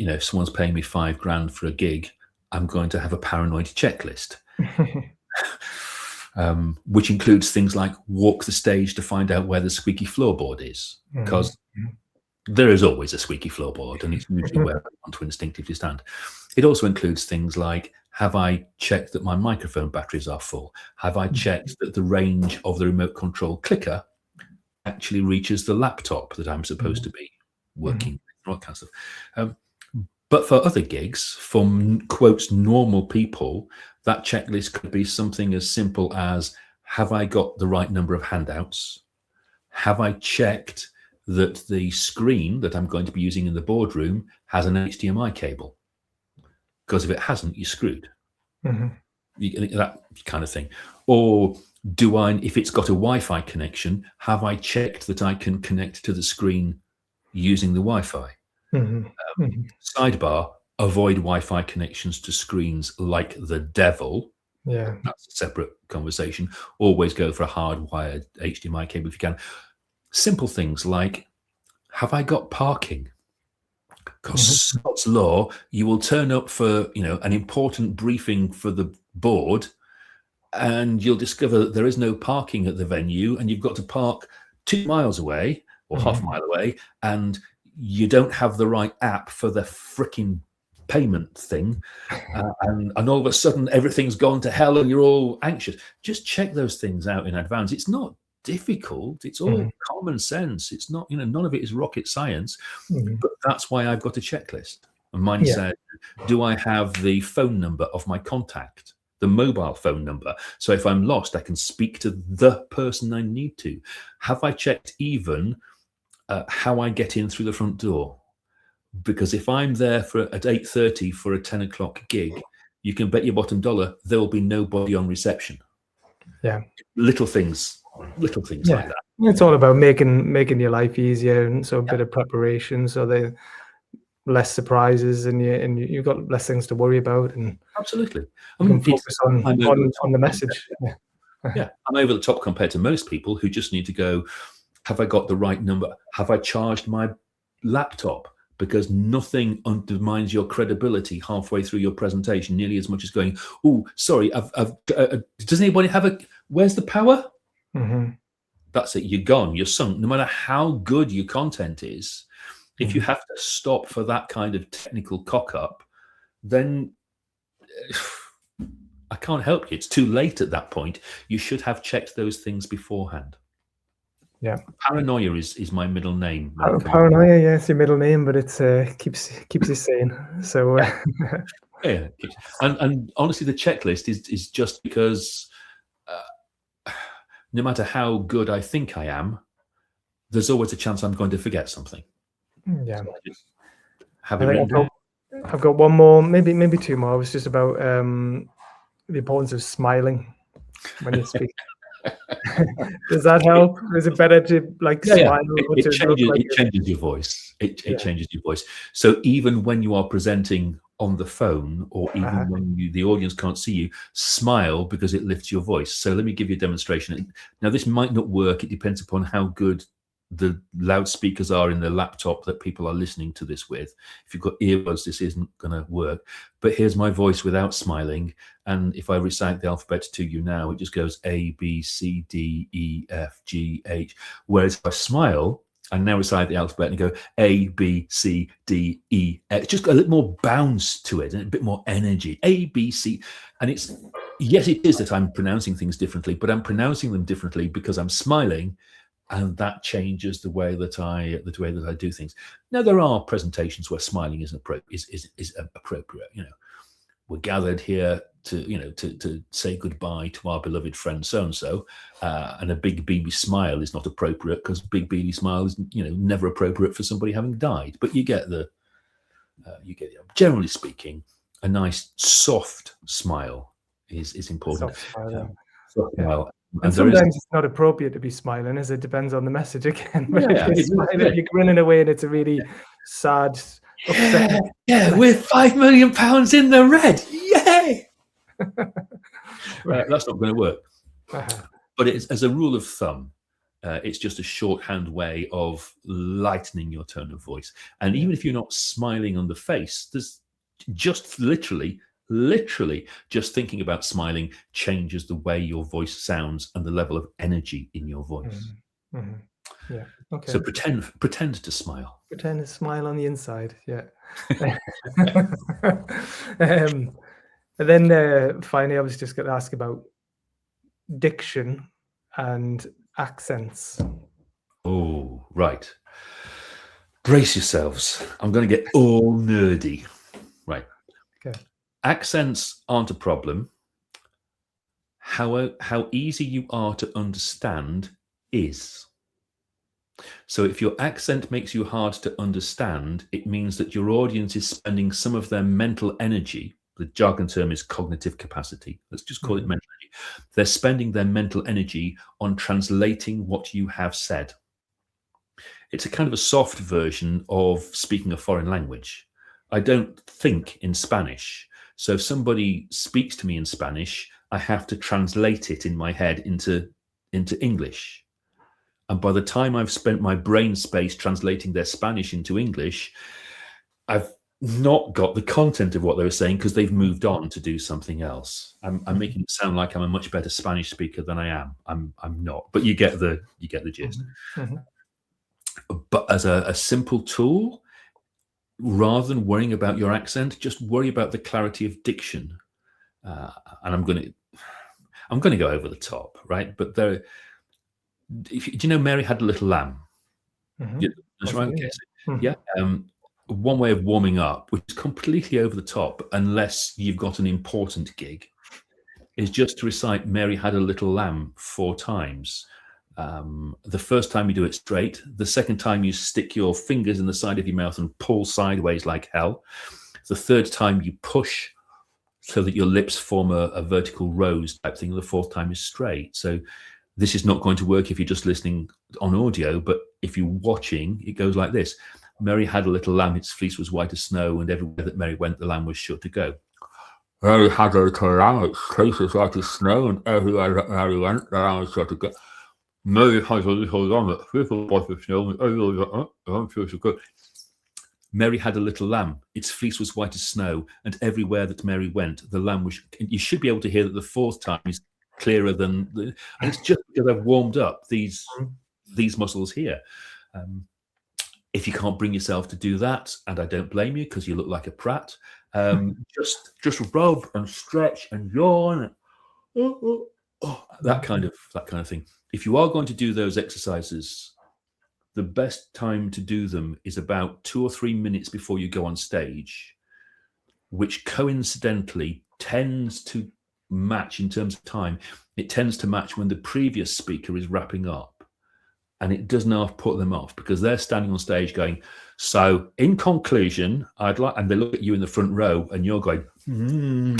If someone's paying me $5,000 for a gig, I'm going to have a paranoid checklist, which includes things like walk the stage to find out where the squeaky floorboard is, because there is always a squeaky floorboard, and it's usually where I want to instinctively stand. It also includes things like, have I checked that my microphone batteries are full? Have I checked that the range of the remote control clicker actually reaches the laptop that I'm supposed to be working, all that kind of stuff. But for other gigs, for quotes normal people, that checklist could be something as simple as, have I got the right number of handouts? Have I checked that the screen that I'm going to be using in the boardroom has an HDMI cable? Because if it hasn't, you're screwed. That kind of thing. Or if it's got a Wi-Fi connection, have I checked that I can connect to the screen using the Wi-Fi? Sidebar, avoid Wi-Fi connections to screens like the devil. That's a separate conversation. Always go for a hardwired HDMI cable if you can. Simple things like, have I got parking? Because Scott's law, you will turn up for an important briefing for the board, and you'll discover that there is no parking at the venue, and you've got to park 2 miles away or half a mile away, and you don't have the right app for the freaking payment thing, and all of a sudden everything's gone to hell and you're all anxious. Just check those things out in advance. It's not difficult. It's all common sense. It's not, none of it is rocket science, but that's why I've got a checklist. And mine said, do I have the phone number of my contact, the mobile phone number? So if I'm lost, I can speak to the person I need to. Have I checked even how I get in through the front door. Because if I'm there at 8:30 for a 10 o'clock gig, you can bet your bottom dollar there will be nobody on reception. Yeah. Little things like that. It's all about making your life easier, and so a bit of preparation, so they less surprises, and you've got less things to worry about, and absolutely, you can focus on the message. Yeah, I'm over the top compared to most people who just need to go, have I got the right number? Have I charged my laptop? Because nothing undermines your credibility halfway through your presentation nearly as much as going, oh, sorry, does anybody have where's the power? Mm-hmm. That's it, you're gone, you're sunk. No matter how good your content is, if you have to stop for that kind of technical cock up, then I can't help you. It's too late at that point. You should have checked those things beforehand. Yeah, paranoia is my middle name. Paranoia, yeah, it's your middle name, but it's keeps you sane. So yeah, and honestly, the checklist is just because no matter how good I think I am, there's always a chance I'm going to forget something. Yeah, so have it written down. I've got one more, maybe two more. It's just about the importance of smiling when you speak. Does that help? Is it better to smile? It changes your voice. It changes your voice. So even when you are presenting on the phone, or even when the audience can't see you, smile, because it lifts your voice. So let me give you a demonstration. Now, this might not work. It depends upon how good the loudspeakers are in the laptop that people are listening to this with. If you've got earbuds, this isn't going to work. But here's my voice without smiling. And if I recite the alphabet to you now, it just goes A, B, C, D, E, F, G, H. Whereas if I smile and now recite the alphabet and go A, B, C, D, E, F, it's just got a little more bounce to it and a bit more energy. A, B, C. And it is that I'm pronouncing things differently, but I'm pronouncing them differently because I'm smiling. And that changes the way that I do things. Now, there are presentations where smiling is appropriate. We're gathered here to say goodbye to our beloved friend so and so, and a big beady smile is not appropriate, because big beady smile is never appropriate for somebody having died. But you get the generally speaking, a nice soft smile is important. Soft smile. And sometimes it's not appropriate to be smiling, as it depends on the message again. But if you're grinning away and it's a really sad, upset. Yeah, we're £5 million in the red. Yay! That's not going to work. But it's, as a rule of thumb, it's just a shorthand way of lightening your tone of voice. And even if you're not smiling on the face, there's just literally just thinking about smiling changes the way your voice sounds and the level of energy in your voice. Yeah. Okay. So pretend to smile. Pretend to smile on the inside. Yeah. And then finally, I was just going to ask about diction and accents. Oh, right. Brace yourselves. I'm going to get all nerdy. Right. Okay. Accents aren't a problem. How easy you are to understand is. So if your accent makes you hard to understand, it means that your audience is spending some of their mental energy. The jargon term is cognitive capacity. Let's just call it mental energy. They're spending their mental energy on translating what you have said. It's a kind of a soft version of speaking a foreign language. I don't think in Spanish. So if somebody speaks to me in Spanish, I have to translate it in my head into English. And by the time I've spent my brain space translating their Spanish into English, I've not got the content of what they were saying, because they've moved on to do something else. I'm making it sound like I'm a much better Spanish speaker than I am. I'm not, but you get the gist. But as a simple tool, rather than worrying about your accent, just worry about the clarity of diction. And I'm going to go over the top, right? But do you know Mary Had a Little Lamb? Yeah, that's right. Okay. Yeah. One way of warming up, which is completely over the top, unless you've got an important gig, is just to recite Mary Had a Little Lamb 4 times. The first time you do it straight. The second time you stick your fingers in the side of your mouth and pull sideways like hell. The third time you push so that your lips form a vertical rose type thing. The fourth time is straight. So this is not going to work if you're just listening on audio, but if you're watching, it goes like this. Mary had a little lamb, its fleece was white as snow, and everywhere that Mary went, the lamb was sure to go. Mary had a little lamb, its fleece was white as snow, and everywhere that Mary went, the lamb was sure to go. Mary had a little lamb, its fleece was white as snow, and everywhere that the lamb was sure to go. Mary had a little lamb, its fleece was white as snow, and everywhere that Mary went, the lamb was... You should be able to hear that the fourth time is clearer than... and it's just because I've warmed up these muscles here. If you can't bring yourself to do that, and I don't blame you because you look like a prat, just rub and stretch and yawn, that kind of thing. If you are going to do those exercises, the best time to do them is about 2 or 3 minutes before you go on stage, which coincidentally tends to match in terms of time. It tends to match when the previous speaker is wrapping up. And it does not put them off because they're standing on stage going, so in conclusion, I'd like, and they look at you in the front row and you're going, and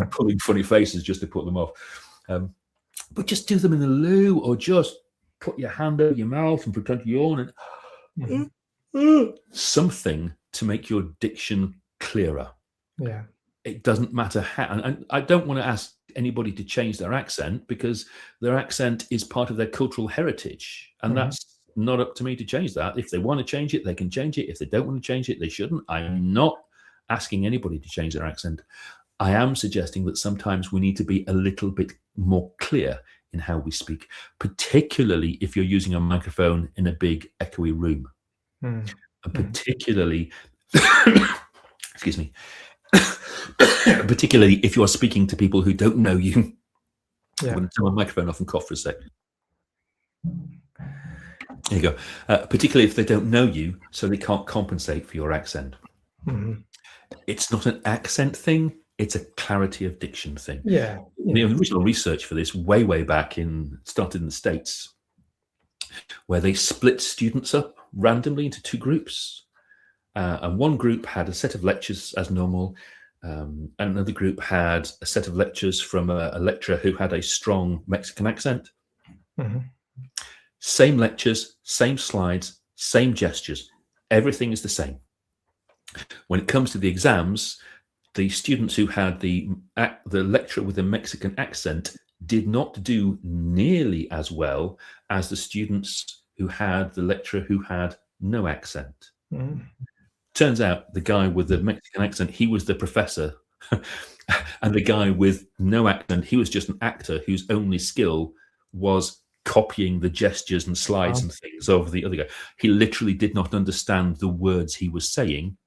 pulling funny faces just to put them off. But just do them in the loo, or just put your hand over your mouth and pretend to yawn and something to make your diction clearer. Yeah. It doesn't matter how, and I don't want to ask anybody to change their accent because their accent is part of their cultural heritage, and that's not up to me to change that. If they want to change it, they can change it. If they don't want to change it, they shouldn't. I'm not asking anybody to change their accent. I am suggesting that sometimes we need to be a little bit more clear in how we speak, particularly if you're using a microphone in a big echoey room, and particularly excuse me, particularly if you are speaking to people who don't know you. I'm going to turn my microphone off and cough for a sec. There you go. Particularly if they don't know you, so they can't compensate for your accent. It's not an accent thing, it's a clarity of diction thing. The original research for this way back started in the States, where they split students up randomly into 2 groups. And one group had a set of lectures as normal, and another group had a set of lectures from a lecturer who had a strong Mexican accent. Same lectures, same slides, same gestures. Everything is the same. When it comes to the exams, the students who had the lecturer with a Mexican accent did not do nearly as well as the students who had the lecturer who had no accent. Turns out the guy with the Mexican accent, he was the professor, and the guy with no accent, he was just an actor whose only skill was copying the gestures and slides and things of the other guy. He literally did not understand the words he was saying,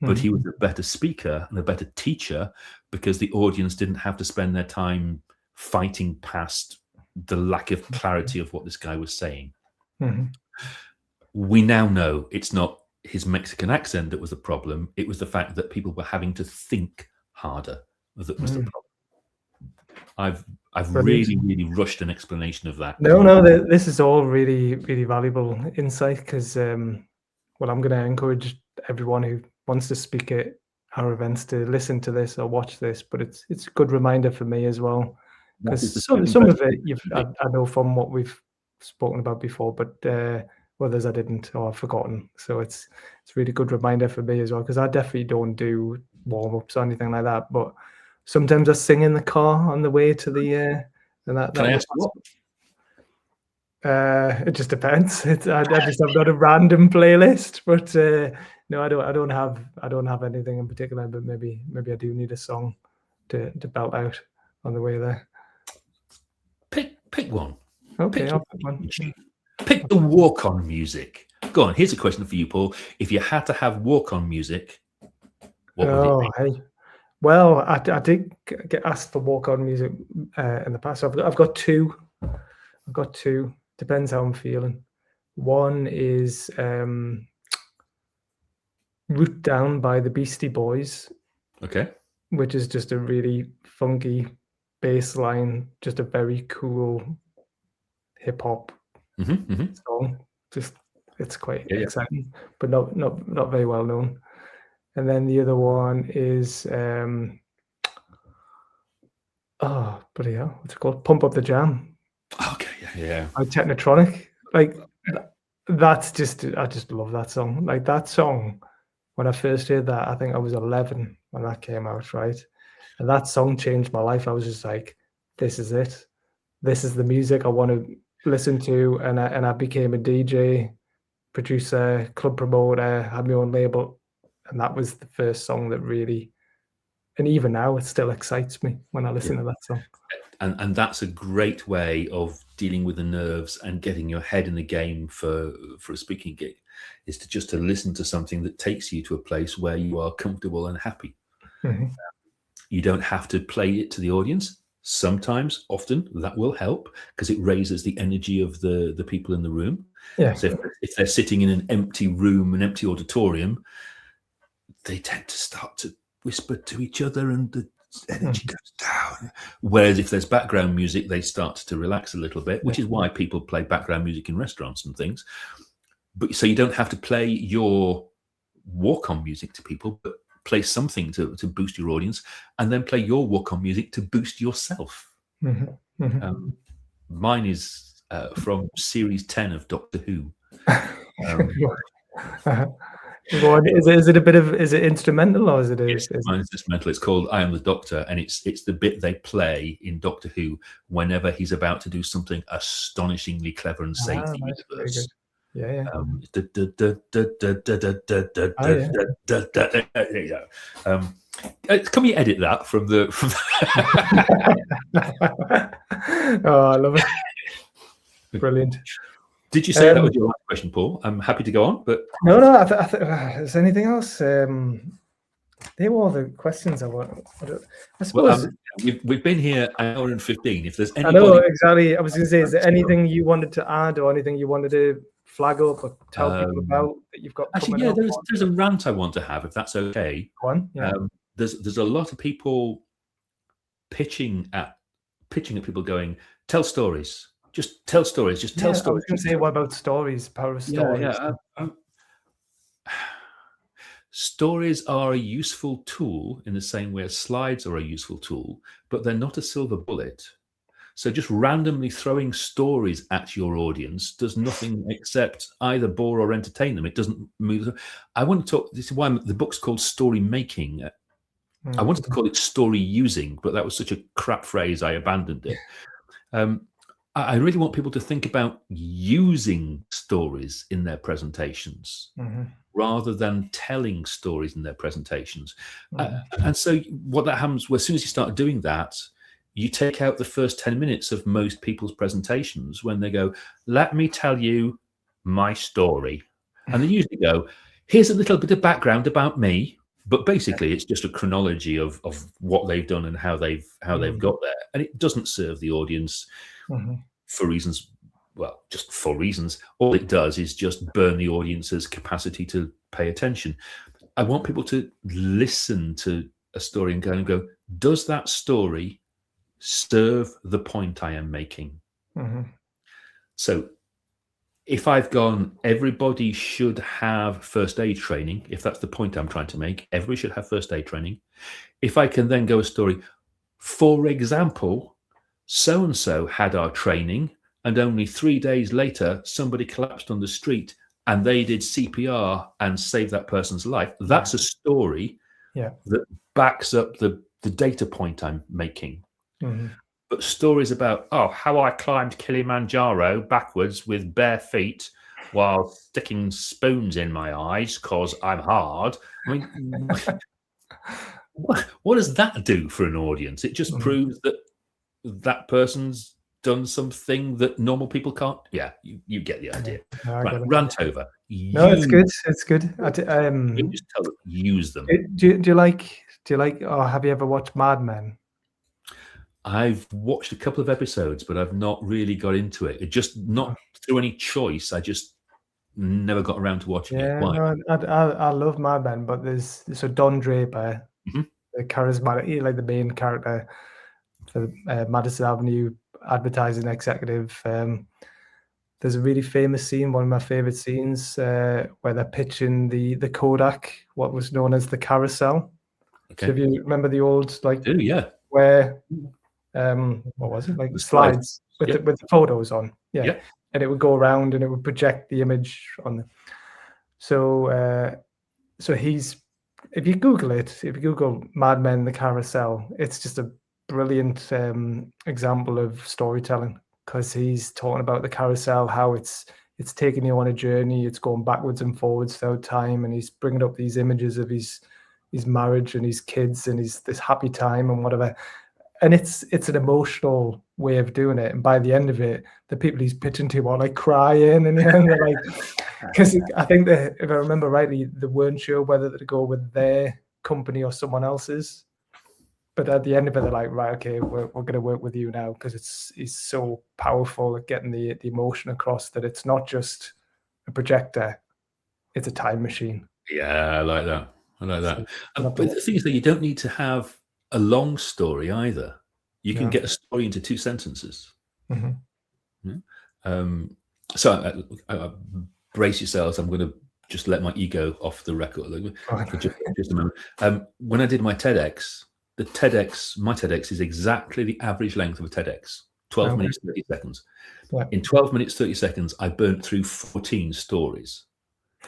but he was a better speaker and a better teacher because the audience didn't have to spend their time fighting past the lack of clarity of what this guy was saying. We now know it's not his Mexican accent that was the problem. It was the fact that people were having to think harder that was the problem. I've really rushed an explanation of that. No, this is all really valuable insight because, well, I'm going to encourage everyone who wants to speak at our events to listen to this or watch this, but it's a good reminder for me as well, because some of it I know from what we've spoken about before, but others I didn't or I've forgotten. So it's a really good reminder for me as well, because I definitely don't do warm-ups or anything like that, but sometimes I sing in the car on the way to the and that. Can I ask what? It just depends. I just have not a random playlist, but no, I don't have anything in particular. But maybe I do need a song to belt out on the way there. Pick one. Okay, I'll pick one. Pick the walk-on music. Go on. Here's a question for you, Paul. If you had to have walk-on music, what would it be? Hey. Well, I did get asked for walk-on music in the past. I've got two. Depends how I'm feeling. One is Root Down by the Beastie Boys. Okay. Which is just a really funky bass line, just a very cool hip hop song. Just it's quite exciting, but not very well known. And then the other one is oh bloody hell, what's it called? Pump Up the Jam. Okay, yeah. By Technotronic. Like that's just I just love that song. Like that song, when I first heard that, I think I was 11 when that came out, right? And that song changed my life. I was just like, this is it. This is the music I want to listen to. And I became a DJ, producer, club promoter, had my own label. And that was the first song that really, and even now it still excites me when I listen to that song. And that's a great way of dealing with the nerves and getting your head in the game for a speaking gig, is to listen to something that takes you to a place where you are comfortable and happy. You don't have to play it to the audience. Sometimes, often, that will help because it raises the energy of the people in the room. Yeah. So if they're sitting in an empty room, an empty auditorium, they tend to start to whisper to each other and the energy goes down. Whereas if there's background music, they start to relax a little bit, which is why people play background music in restaurants and things. But so you don't have to play your walk-on music to people, but play something to boost your audience, and then play your walk-on music to boost yourself. Mine is from series 10 of Doctor Who. Is it a bit of, is it instrumental or is it? Mine is instrumental. It's called "I Am the Doctor," and it's the bit they play in Doctor Who whenever he's about to do something astonishingly clever and save the universe. Yeah. Can we edit that from the? Oh, I love it. Brilliant. Did you say that was your last question, Paul? I'm happy to go on, but no. Is there anything else? They were all the questions I want. I suppose we've been here an hour and 15. If there's anybody, I know exactly. I was going to say, is there anything you wanted to add or anything you wanted to flag up or tell people about that you've got? Actually, yeah, there's a rant I want to have, if that's okay. Go on. Yeah. There's a lot of people pitching at people going, tell stories. Just tell stories. Just tell stories. I was going to say, what about stories? Power of stories. Stories are a useful tool in the same way as slides are a useful tool, but they're not a silver bullet. So just randomly throwing stories at your audience does nothing except either bore or entertain them. It doesn't move. I want to talk. This is why the book's called Story Making. I wanted to call it story using, but that was such a crap phrase, I abandoned it. I really want people to think about using stories in their presentations rather than telling stories in their presentations. And so what that happens, well, as soon as you start doing that, you take out the first 10 minutes of most people's presentations when they go, let me tell you my story. And they usually go, here's a little bit of background about me. But basically, it's just a chronology of what they've done and how they've got there. And it doesn't serve the audience for reasons, well, just for reasons. All it does is just burn the audience's capacity to pay attention. I want people to listen to a story and go, does that story serve the point I am making? So if I've gone, everybody should have first aid training, if that's the point I'm trying to make, everybody should have first aid training. If I can then go a story, for example, so-and-so had our training and only 3 days later, somebody collapsed on the street and they did CPR and saved that person's life. That's a story that backs up the data point I'm making. But stories about, how I climbed Kilimanjaro backwards with bare feet while sticking spoons in my eyes because I'm hard. I mean, what does that do for an audience? It just proves that that person's done something that normal people can't. Yeah, you get the idea. Right, rant over. No, it's good. It's good. You just tell them, use them. Do you like, or have you ever watched Mad Men? I've watched a couple of episodes, but I've not really got into it. It just not through any choice. I just never got around to watching it. Why? No, I love Mad Men, but there's Don Draper, the charismatic, like the main character for Madison Avenue advertising executive. there's a really famous scene, one of my favorite scenes, where they're pitching the Kodak, what was known as the carousel. Okay. So if you remember the old, like, yeah, where what was it, like the slides with Yep. the photos on, Yep. and it would go around and it would project the image on the. So he's, if you Google Mad Men the Carousel, it's just a brilliant example of storytelling, because he's talking about the carousel, how it's taking you on a journey, it's going backwards and forwards throughout time, and he's bringing up these images of his marriage and his kids and this happy time and whatever. And it's an emotional way of doing it. And by the end of it, the people he's pitching to are like crying, and they're like, because I think that, if I remember rightly, they weren't sure whether to go with their company or someone else's. But at the end of it, they're like, right, okay, we're going to work with you now, because it's so powerful at getting the emotion across, that it's not just a projector, it's a time machine. Yeah, I like that. But the thing is that you don't need to have a long story either. You can get a story into 2 sentences. Mm-hmm. So brace yourselves. I'm going to just let my ego off the record for just a moment. When I did my TEDx, my TEDx is exactly the average length of a TEDx, 12 minutes, 30 seconds. Yeah. In 12 minutes, 30 seconds, I burnt through 14 stories,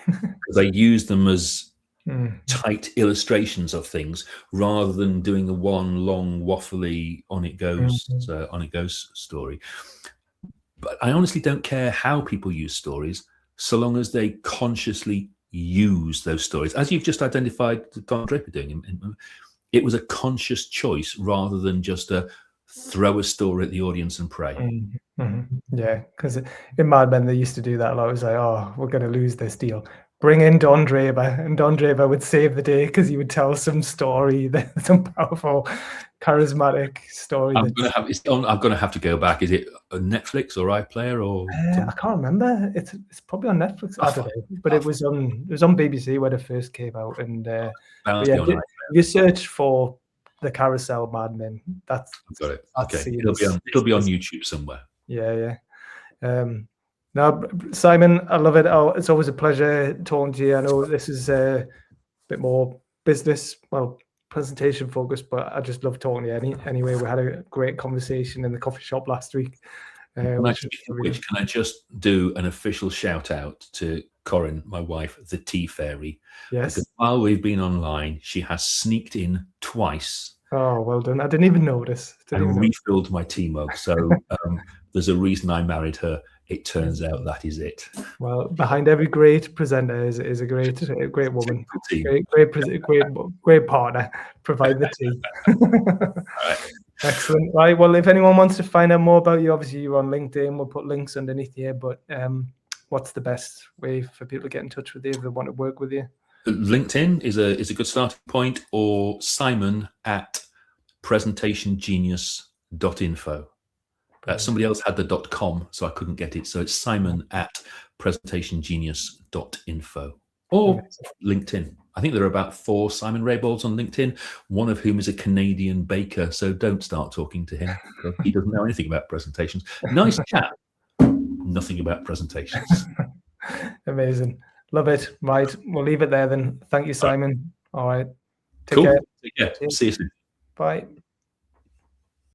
because I used them as tight illustrations of things, rather than doing a one long waffly on it goes story. But I honestly don't care how people use stories, so long as they consciously use those stories, as you've just identified Don Draper doing. It was a conscious choice, rather than just a throw a story at the audience and pray. Yeah, because in Mad Men they used to do that a lot. It was like, oh, we're going to lose this deal, bring in Don Draper, and Don Draper would save the day, because he would tell some story, some powerful, charismatic story. I'm going to have to go back. Is it Netflix or iPlayer or? I can't remember. It's probably on Netflix. I don't know, but it was on BBC when it first came out. And if you search for the Carousel Mad Men, that's got it. Okay, it'll be on YouTube somewhere. Yeah. Now, Simon, I love it. Oh, it's always a pleasure talking to you. I know this is a bit more business, presentation focused, but I just love talking to you anyway. We had a great conversation in the coffee shop last week. Can I just do an official shout out to Corinne, my wife, the tea fairy? Yes. Because while we've been online, she has sneaked in twice. Oh, well done. I didn't even notice. Refilled my tea mug. So there's a reason I married her. It turns out that is it. Well, behind every great presenter is a great woman. Great partner. Provide the tea. Right. Excellent. Right. Well, if anyone wants to find out more about you, obviously you're on LinkedIn. We'll put links underneath here. But what's the best way for people to get in touch with you if they want to work with you? LinkedIn is a good starting point, or simon@presentationgenius.info. Somebody else had the .com, so I couldn't get it. So it's simon@presentationgenius.info, or LinkedIn. I think there are about 4 Simon Rayboulds on LinkedIn, one of whom is a Canadian baker. So don't start talking to him. He doesn't know anything about presentations. Nice chap, nothing about presentations. Amazing. Love it. Right. We'll leave it there then. Thank you, Simon. All right. Take care. See you soon. Bye.